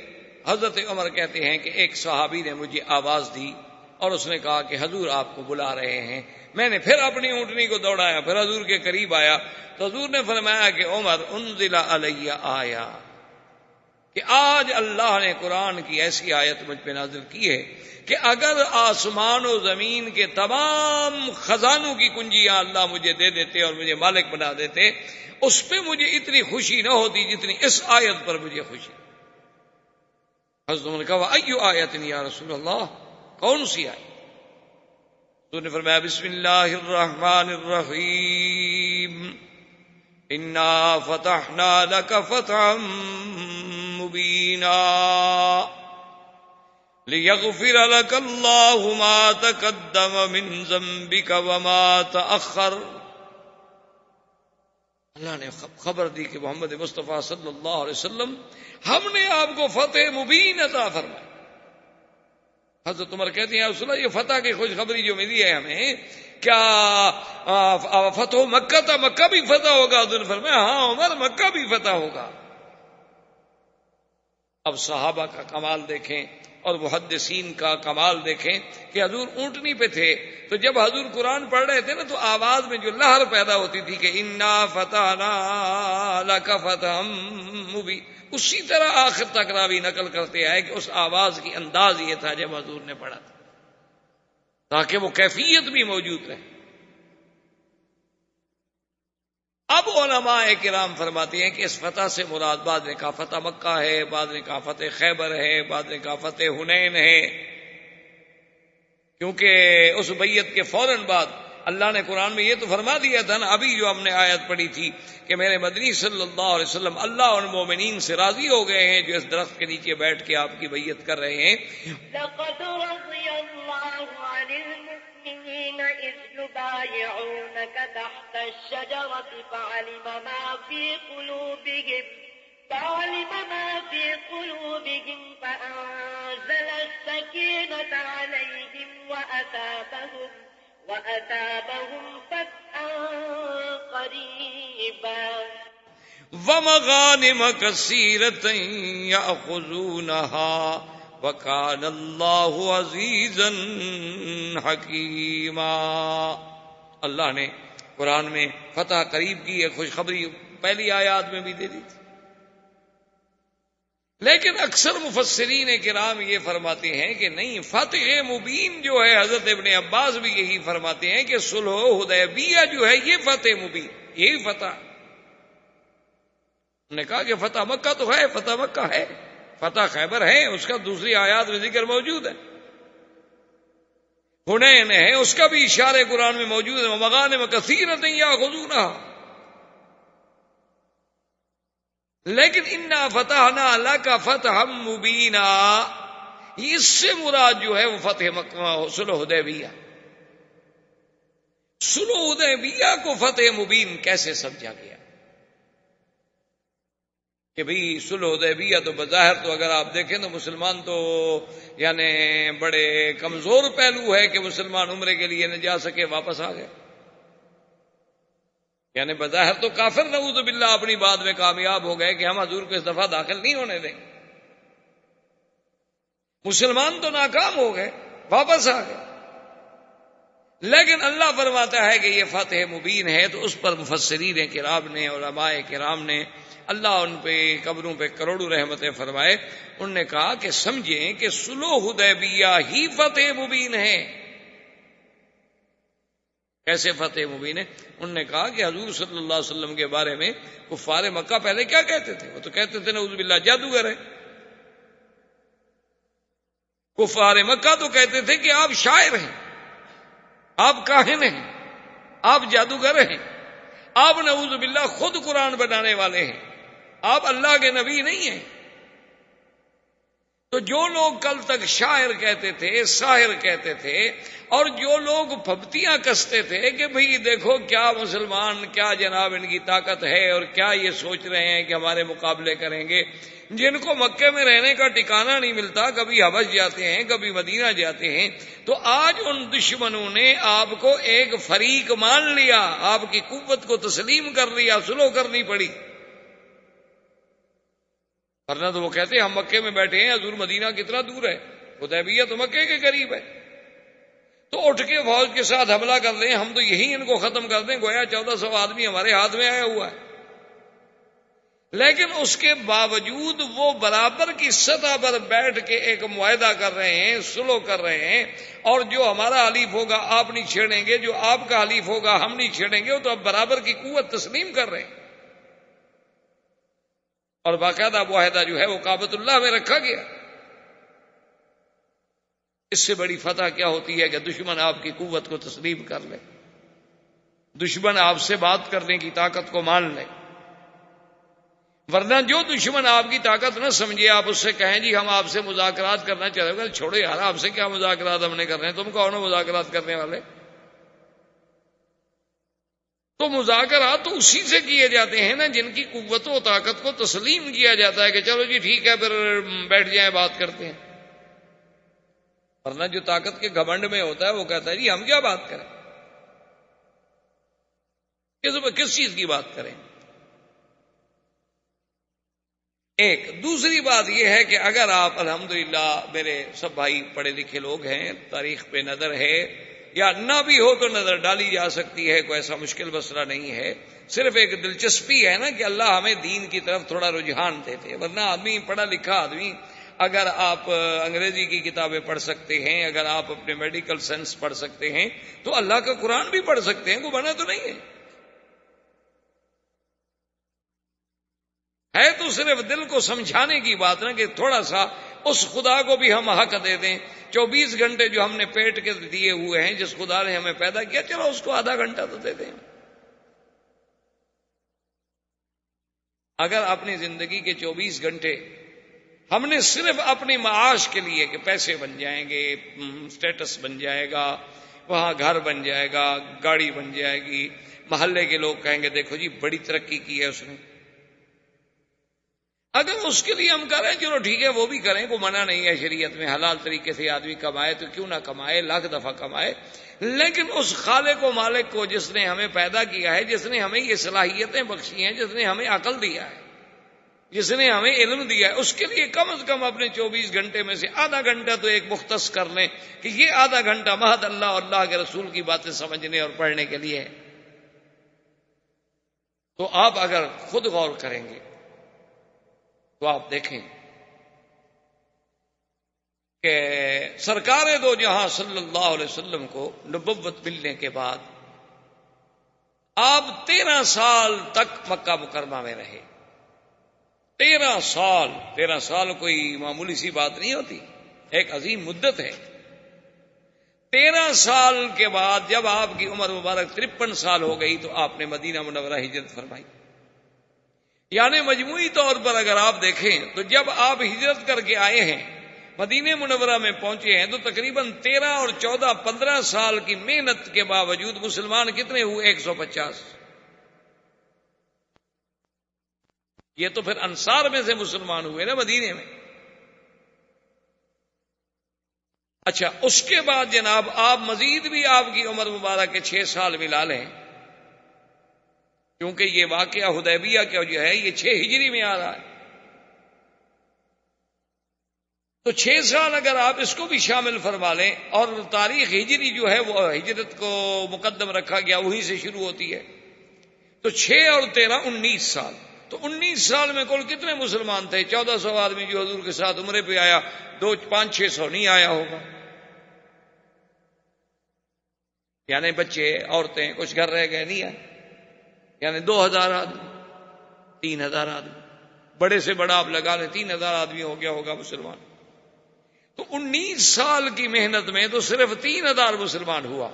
حضرت عمر کہتے ہیں کہ ایک صحابی نے مجھے آواز دی اور اس نے کہا کہ حضور آپ کو بلا رہے ہیں. میں نے پھر اپنی اونٹنی کو دوڑایا، پھر حضور کے قریب آیا تو حضور نے فرمایا کہ عمر انزل علی آیا، کہ آج اللہ نے قرآن کی ایسی آیت مجھ پہ نازل کی ہے کہ اگر آسمان و زمین کے تمام خزانوں کی کنجیاں اللہ مجھے دے دیتے اور مجھے مالک بنا دیتے، اس پہ مجھے اتنی خوشی نہ ہوتی جتنی اس آیت پر مجھے خوشی. حضرت عمر نے کہا ایو آیت یا رسول اللہ، کون سی آیت؟ تو نے فرمایا بسم اللہ الرحمن الرحیم انا فتحنا لک فتحا مبینا لیغفر لک اللہ ما تقدم من ذنبک وما تأخر. اللہ نے خبر دی کہ محمد مصطفیٰ صلی اللہ علیہ وسلم ہم نے آپ کو فتح مبین عطا فرمائی. حضرت عمر کہتے ہیں رسول اللہ یہ فتح کی خوشخبری جو ملی ہے ہمیں، کیا فتح مکہ تھا، مکہ بھی فتح ہوگا؟ حضور نے فرمایا ہاں عمر مکہ بھی فتح ہوگا. اب صحابہ کا کمال دیکھیں اور محدثین کا کمال دیکھیں کہ حضور اونٹنی پہ تھے تو جب حضور قرآن پڑھ رہے تھے نا تو آواز میں جو لہر پیدا ہوتی تھی کہ انا فتحنا لک فتحا مبینا، اسی طرح آخر تک راوی نقل کرتے آئے کہ اس آواز کی انداز یہ تھا جب حضور نے پڑھا تھا، تاکہ وہ کیفیت بھی موجود رہے. اب علماء کرام فرماتے ہیں کہ اس فتح سے مراد بعض نے کہا فتح مکہ ہے، بعض نے کہا فتح خیبر ہے، بعض نے کہا فتح حنین ہے، کیونکہ اس بیعت کے فوراً بعد اللہ نے قرآن میں یہ تو فرما دیا تھا نا، ابھی جو ہم نے آیت پڑھی تھی کہ میرے مدنی صلی اللہ علیہ وسلم اللہ اور مومنین سے راضی ہو گئے ہیں جو اس درخت کے نیچے بیٹھ کے آپ کی بیعت کر رہے ہیں. لقد رضي الله عن المؤمنين إذ يبايعونك تحت الشجرة فعلم ما في قلوبهم فأنزل السكينة عليهم وأثابهم فتحا قريبا ومغانم كثيرة يأخذونها وكان الله عزيزا حكيما. اللہ نے قرآن میں فتح قریب کی ایک خوشخبری پہلی آیات میں بھی دے دی تھی، لیکن اکثر مفسرین کرام یہ فرماتے ہیں کہ نہیں، فتح مبین جو ہے حضرت ابن عباس بھی یہی فرماتے ہیں کہ صلح حدیبیہ جو ہے یہ فتح مبین، یہی فتح. انہوں نے کہا کہ فتح مکہ تو ہے، فتح مکہ ہے، فتح خیبر ہے، اس کا دوسری آیات میں ذکر موجود ہے. حنین ہے، اس کا بھی اشارے قرآن میں موجود ہے، ومغانم کثیرۃ یاخذونها. لیکن انا فتحنا لک فتحا مبینا، اس سے مراد جو ہے وہ فتح مکہ صلح حدیبیہ. صلح حدیبیہ کو فتح مبین کیسے سمجھا گیا کہ بھئی صلح حدیبیہ تو بظاہر تو اگر آپ دیکھیں تو مسلمان تو یعنی بڑے کمزور پہلو ہے کہ مسلمان عمرے کے لیے نہ جا سکے، واپس آ گئے. یعنی بظاہر تو کافر نعوذ باللہ اپنی بات میں کامیاب ہو گئے کہ ہم حضور کو اس دفعہ داخل نہیں ہونے دیں. مسلمان تو ناکام ہو گئے، واپس آ گئے. لیکن اللہ فرماتا ہے کہ یہ فتح مبین ہے، تو اس پر مفسرین کرام نے، علماء کرام نے، اللہ ان پہ قبروں پہ کروڑوں رحمتیں فرمائے، انہوں نے کہا کہ سمجھیں کہ صلح حدیبیہ ہی فتح مبین ہے. کیسے فتح مبین ہے؟ انہوں نے کہا کہ حضور صلی اللہ علیہ وسلم کے بارے میں کفار مکہ پہلے کیا کہتے تھے؟ وہ تو کہتے تھے نعوذ باللہ جادوگر ہے. کفار مکہ تو کہتے تھے کہ آپ شاعر ہیں، آپ کاہن ہیں، آپ جادوگر ہیں، آپ نعوذ باللہ خود قرآن بنانے والے ہیں. آپ اللہ کے نبی نہیں ہیں۔ تو جو لوگ کل تک شاعر کہتے تھے، ساحر کہتے تھے، اور جو لوگ پھپتیاں کستے تھے کہ بھئی دیکھو کیا مسلمان، کیا جناب ان کی طاقت ہے، اور کیا یہ سوچ رہے ہیں کہ ہمارے مقابلے کریں گے، جن کو مکے میں رہنے کا ٹھکانہ نہیں ملتا، کبھی حبش جاتے ہیں، کبھی مدینہ جاتے ہیں، تو آج ان دشمنوں نے آپ کو ایک فریق مان لیا، آپ کی قوت کو تسلیم کر لیا، سلو کرنی پڑی۔ ورنہ تو وہ کہتے ہیں ہم مکے میں بیٹھے ہیں، حضور مدینہ کتنا دور ہے، حدیبیہ تو مکے کے قریب ہے، تو اٹھ کے فوج کے ساتھ حملہ کر دیں، ہم تو یہی ان کو ختم کر دیں، گویا 1400 آدمی ہمارے ہاتھ میں آیا ہوا ہے۔ لیکن اس کے باوجود وہ برابر کی سطح پر بیٹھ کے ایک معاہدہ کر رہے ہیں، سلو کر رہے ہیں، اور جو ہمارا حلیف ہوگا آپ نہیں چھیڑیں گے، جو آپ کا حلیف ہوگا ہم نہیں چھیڑیں گے، تو اب برابر کی قوت تسلیم کر رہے ہیں۔ اور باقاعدہ معاہدہ جو ہے وہ کعبۃ اللہ میں رکھا گیا۔ اس سے بڑی فتح کیا ہوتی ہے کہ دشمن آپ کی قوت کو تسلیم کر لے، دشمن آپ سے بات کرنے کی طاقت کو مان لے۔ ورنہ جو دشمن آپ کی طاقت نہ سمجھے، آپ اس سے کہیں جی ہم آپ سے مذاکرات کرنا چاہتے ہیں، چھوڑو یار آپ سے کیا مذاکرات ہم نے کرنے ہیں، تم کون ہو مذاکرات کرنے والے؟ تو مذاکرات تو اسی سے کیے جاتے ہیں نا جن کی قوت و طاقت کو تسلیم کیا جاتا ہے کہ چلو جی ٹھیک ہے پھر بیٹھ جائیں بات کرتے ہیں۔ ورنہ جو طاقت کے گھمنڈ میں ہوتا ہے وہ کہتا ہے جی ہم کیا بات کریں، کس چیز کی بات کریں۔ ایک دوسری بات یہ ہے کہ اگر آپ الحمدللہ میرے سب بھائی پڑھے لکھے لوگ ہیں، تاریخ پہ نظر ہے، یا نہ بھی ہو تو نظر ڈالی جا سکتی ہے، کوئی ایسا مشکل مسئلہ نہیں ہے، صرف ایک دلچسپی ہے نا کہ اللہ ہمیں دین کی طرف تھوڑا رجحان دیتے۔ ورنہ آدمی پڑھا لکھا آدمی، اگر آپ انگریزی کی کتابیں پڑھ سکتے ہیں، اگر آپ اپنے میڈیکل سائنس پڑھ سکتے ہیں، تو اللہ کا قرآن بھی پڑھ سکتے ہیں، کوئی منع تو نہیں ہے تو صرف دل کو سمجھانے کی بات نا کہ تھوڑا سا اس خدا کو بھی ہم حق دے دیں۔ 24 گھنٹے جو ہم نے پیٹ کے دیے ہوئے ہیں، جس خدا نے ہمیں پیدا کیا، چلو اس کو آدھا گھنٹہ تو دے دیں۔ اگر اپنی زندگی کے 24 گھنٹے ہم نے صرف اپنی معاش کے لیے کہ پیسے بن جائیں گے، سٹیٹس بن جائے گا، وہاں گھر بن جائے گا، گاڑی بن جائے گی، محلے کے لوگ کہیں گے دیکھو جی بڑی ترقی کی ہے اس نے، اگر اس کے لیے ہم کر رہے ہیں چلو ٹھیک ہے وہ بھی کریں، کوئی منع نہیں ہے شریعت میں، حلال طریقے سے آدمی کمائے تو کیوں نہ کمائے، لاکھ دفعہ کمائے، لیکن اس خالق و مالک کو جس نے ہمیں پیدا کیا ہے، جس نے ہمیں یہ صلاحیتیں بخشی ہیں، جس نے ہمیں عقل دیا ہے، جس نے ہمیں علم دیا ہے، اس کے لیے کم از کم اپنے 24 گھنٹے میں سے آدھا گھنٹہ تو ایک مختص کر لیں کہ یہ آدھا گھنٹہ محض اللہ اور اللہ کے رسول کی باتیں سمجھنے اور پڑھنے کے لیے ہے۔ تو آپ اگر خود غور کریں گے تو آپ دیکھیں کہ سرکار دو جہاں صلی اللہ علیہ وسلم کو نبوت ملنے کے بعد آپ 13 سال تک مکہ مکرمہ میں رہے۔ 13 سال کوئی معمولی سی بات نہیں ہوتی، ایک عظیم مدت ہے۔ 13 سال کے بعد جب آپ کی عمر مبارک 53 سال ہو گئی تو آپ نے مدینہ منورہ ہجرت فرمائی۔ یعنی مجموعی طور پر اگر آپ دیکھیں تو جب آپ ہجرت کر کے آئے ہیں، مدینہ منورہ میں پہنچے ہیں، تو تقریباً 13 اور 14 15 سال کی محنت کے باوجود مسلمان کتنے ہوئے؟ 150۔ یہ تو پھر انصار میں سے مسلمان ہوئے نا مدینے میں۔ اچھا، اس کے بعد جناب آپ مزید بھی آپ کی عمر مبارک کے 6 سال ملا لیں، کیونکہ یہ واقعہ حدیبیہ کا جو ہے یہ 6 ہجری میں آ رہا ہے، تو 6 سال اگر آپ اس کو بھی شامل فرما لیں، اور تاریخ ہجری جو ہے وہ ہجرت کو مقدم رکھا گیا، وہیں سے شروع ہوتی ہے، تو 6 اور 13 19 سال۔ تو 19 سال میں کل کتنے مسلمان تھے؟ 1400 آدمی جو حضور کے ساتھ عمرے پہ آیا، 500-600 نہیں آیا ہوگا، یعنی بچے عورتیں کچھ گھر رہ گئے نہیں آئے، یعنی 2000 آدمی، 3000 آدمی، بڑے سے بڑا آپ لگا لیں 3000 آدمی ہو گیا ہوگا مسلمان۔ تو 19 سال کی محنت میں تو صرف 3000 مسلمان ہوا۔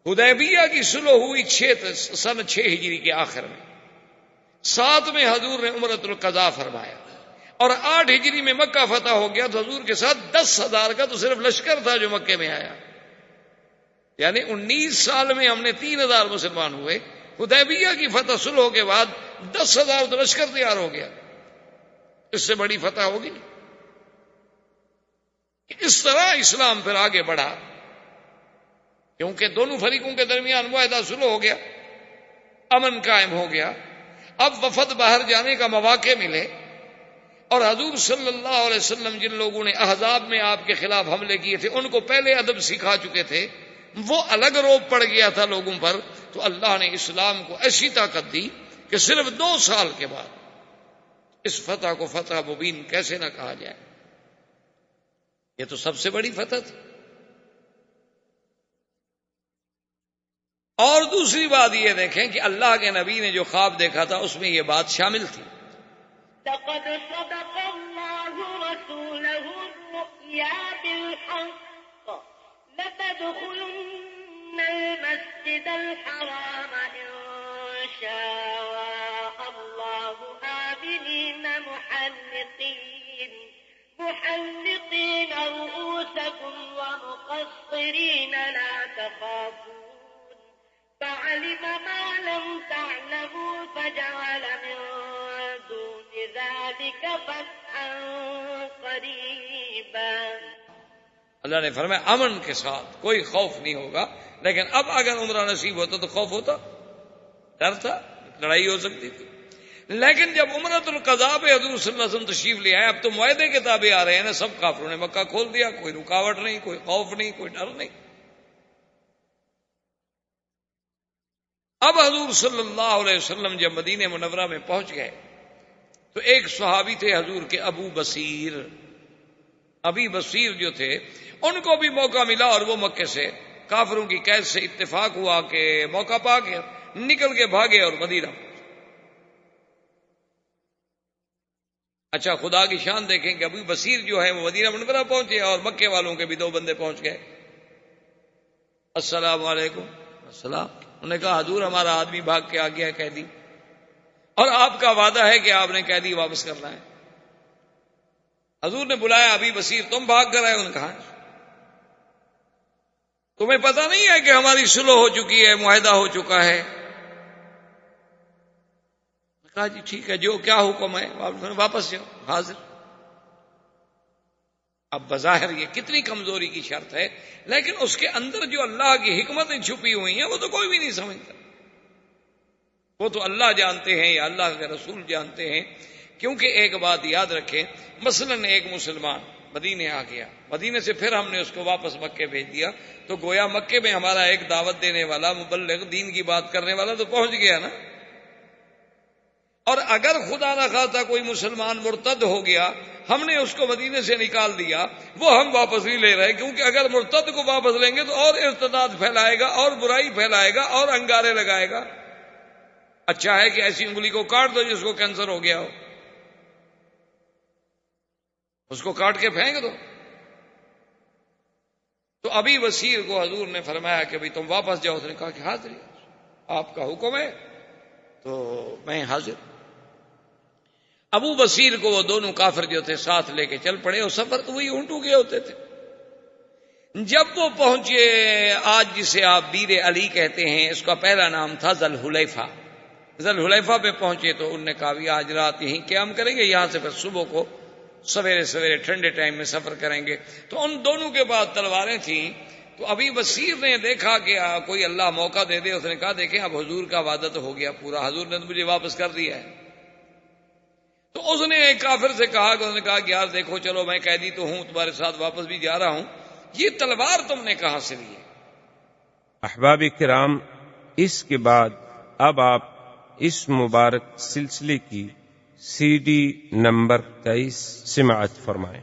حدیبیہ کی صلح ہوئی سن 6 ہجری کے آخر میں، 7 میں حضور نے عمرۃ القضاء فرمایا، اور 8 ہجری میں مکہ فتح ہو گیا، تو حضور کے ساتھ 10,000 کا تو صرف لشکر تھا جو مکے میں آیا، یعنی 19 سال میں ہم نے 3,000 مسلمان ہوئے۔ حدیبیہ کی فتح صلح کے بعد 10,000 تو لشکر تیار ہو گیا، اس سے بڑی فتح ہوگی نہیں۔ اس طرح اسلام پھر آگے بڑھا، کیونکہ دونوں فریقوں کے درمیان معاہدہ صلح ہو گیا، امن قائم ہو گیا۔ اب وفد باہر جانے کا مواقع ملے، اور حضور صلی اللہ علیہ وسلم جن لوگوں نے احزاب میں آپ کے خلاف حملے کیے تھے ان کو پہلے ادب سکھا چکے تھے، وہ الگ روب پڑ گیا تھا لوگوں پر، تو اللہ نے اسلام کو ایسی طاقت دی کہ صرف 2 سال کے بعد اس فتح کو فتح مبین کیسے نہ کہا جائے۔ یہ تو سب سے بڑی فتح تھی۔ اور دوسری بات یہ دیکھیں کہ اللہ کے نبی نے جو خواب دیکھا تھا اس میں یہ بات شامل تھی، لقد صدق الله رسوله الرؤيا بالحق لتدخلن المسجد الحرام إن شاء الله آمنين محلقين رؤوسكم ومقصرين لا تخافون فعلم ما لم تعلموا فجعل من دون ذلك فتحا قريبا۔ اللہ نے فرمایا امن کے ساتھ، کوئی خوف نہیں ہوگا۔ لیکن اب اگر عمرہ نصیب ہوتا تو خوف ہوتا، ڈر تھا، لڑائی ہو سکتی تھی۔ لیکن جب عمرۃ القضاء پہ حضور صلی اللہ علیہ وسلم تشریف لے آئے، اب تو معاہدے کے تابع آ رہے ہیں نا، سب کافروں نے مکہ کھول دیا، کوئی رکاوٹ نہیں، کوئی خوف نہیں، کوئی ڈر نہیں۔ اب حضور صلی اللہ علیہ وسلم جب مدینہ منورہ میں پہنچ گئے تو ایک صحابی تھے حضور کے ابو بصیر جو تھے، ان کو بھی موقع ملا، اور وہ مکے سے کافروں کی قید سے اتفاق ہوا کہ موقع پا کے نکل کے بھاگے اور مدینہ۔ اچھا، خدا کی شان دیکھیں کہ ابو بصیر جو ہے وہ مدینہ منورہ پہنچے، اور مکے والوں کے بھی 2 بندے پہنچ گئے۔ السلام علیکم۔ السلام۔ انہوں نے کہا حضور ہمارا آدمی بھاگ کے آ گیا ہے قیدی، اور آپ کا وعدہ ہے کہ آپ نے قیدی واپس کرنا ہے۔ حضور نے بلایا ابی بصیر، تم بھاگ کر آئے؟ انہوں نے کہا تمہیں پتہ نہیں ہے کہ ہماری صلح ہو چکی ہے، معاہدہ ہو چکا ہے؟ کہا جی ٹھیک ہے، جو کیا حکم ہے واپس جاؤ، حاضر۔ اب بظاہر یہ کتنی کمزوری کی شرط ہے، لیکن اس کے اندر جو اللہ کی حکمتیں چھپی ہوئی ہیں وہ تو کوئی بھی نہیں سمجھتا، وہ تو اللہ جانتے ہیں یا اللہ کے رسول جانتے ہیں۔ کیونکہ ایک بات یاد رکھیں، مثلا ایک مسلمان مدینے آ گیا، مدینے سے پھر ہم نے اس کو واپس مکے بھیج دیا، تو گویا مکے میں ہمارا ایک دعوت دینے والا، مبلغ، دین کی بات کرنے والا تو پہنچ گیا نا۔ اور اگر خدا نہ خواستہ کوئی مسلمان مرتد ہو گیا، ہم نے اس کو مدینے سے نکال دیا، وہ ہم واپس نہیں لے رہے، کیونکہ اگر مرتد کو واپس لیں گے تو اور ارتداد پھیلائے گا، اور برائی پھیلائے گا، اور انگارے لگائے گا۔ اچھا ہے کہ ایسی انگلی کو کاٹ دو جس کو کینسر ہو گیا ہو، اس کو کاٹ کے پھینک دو۔ تو ابی بصیر کو حضور نے فرمایا کہ بھئی تم واپس جاؤ۔ اس نے کہا کہ حاضر، آپ کا حکم ہے تو میں حاضر۔ ابو بصیر کو وہ دونوں کافر جو تھے ساتھ لے کے چل پڑے، اور سفر تو وہی اونٹوں کے ہوتے تھے۔ جب وہ پہنچے آج جسے آپ بیر علی کہتے ہیں، اس کا پہلا نام تھا ذوالحلیفہ۔ ذوالحلیفہ پہ پہنچے تو انہوں نے کہا بھی آج رات یہیں قیام کریں گے، یہاں سے پھر صبح کو سویرے سویرے ٹھنڈے ٹائم میں سفر کریں گے۔ تو ان دونوں کے پاس تلواریں تھیں، تو ابی بصیر نے دیکھا کہ کوئی اللہ موقع دے دے۔ اس نے کہا دیکھیں اب حضور کا وعدہ تو ہو گیا پورا، حضور نے تو مجھے واپس کر دیا ہے۔ تو اس نے ایک کافر سے کہا کہ، اس نے کہا کہ یار دیکھو چلو میں قیدی تو ہوں، تمہارے ساتھ واپس بھی جا رہا ہوں، یہ تلوار تم نے کہاں سے لی ہے؟ احباب کرام، اس کے بعد اب آپ اس مبارک سلسلے کی CD نمبر 23 سماعت فرمائیں۔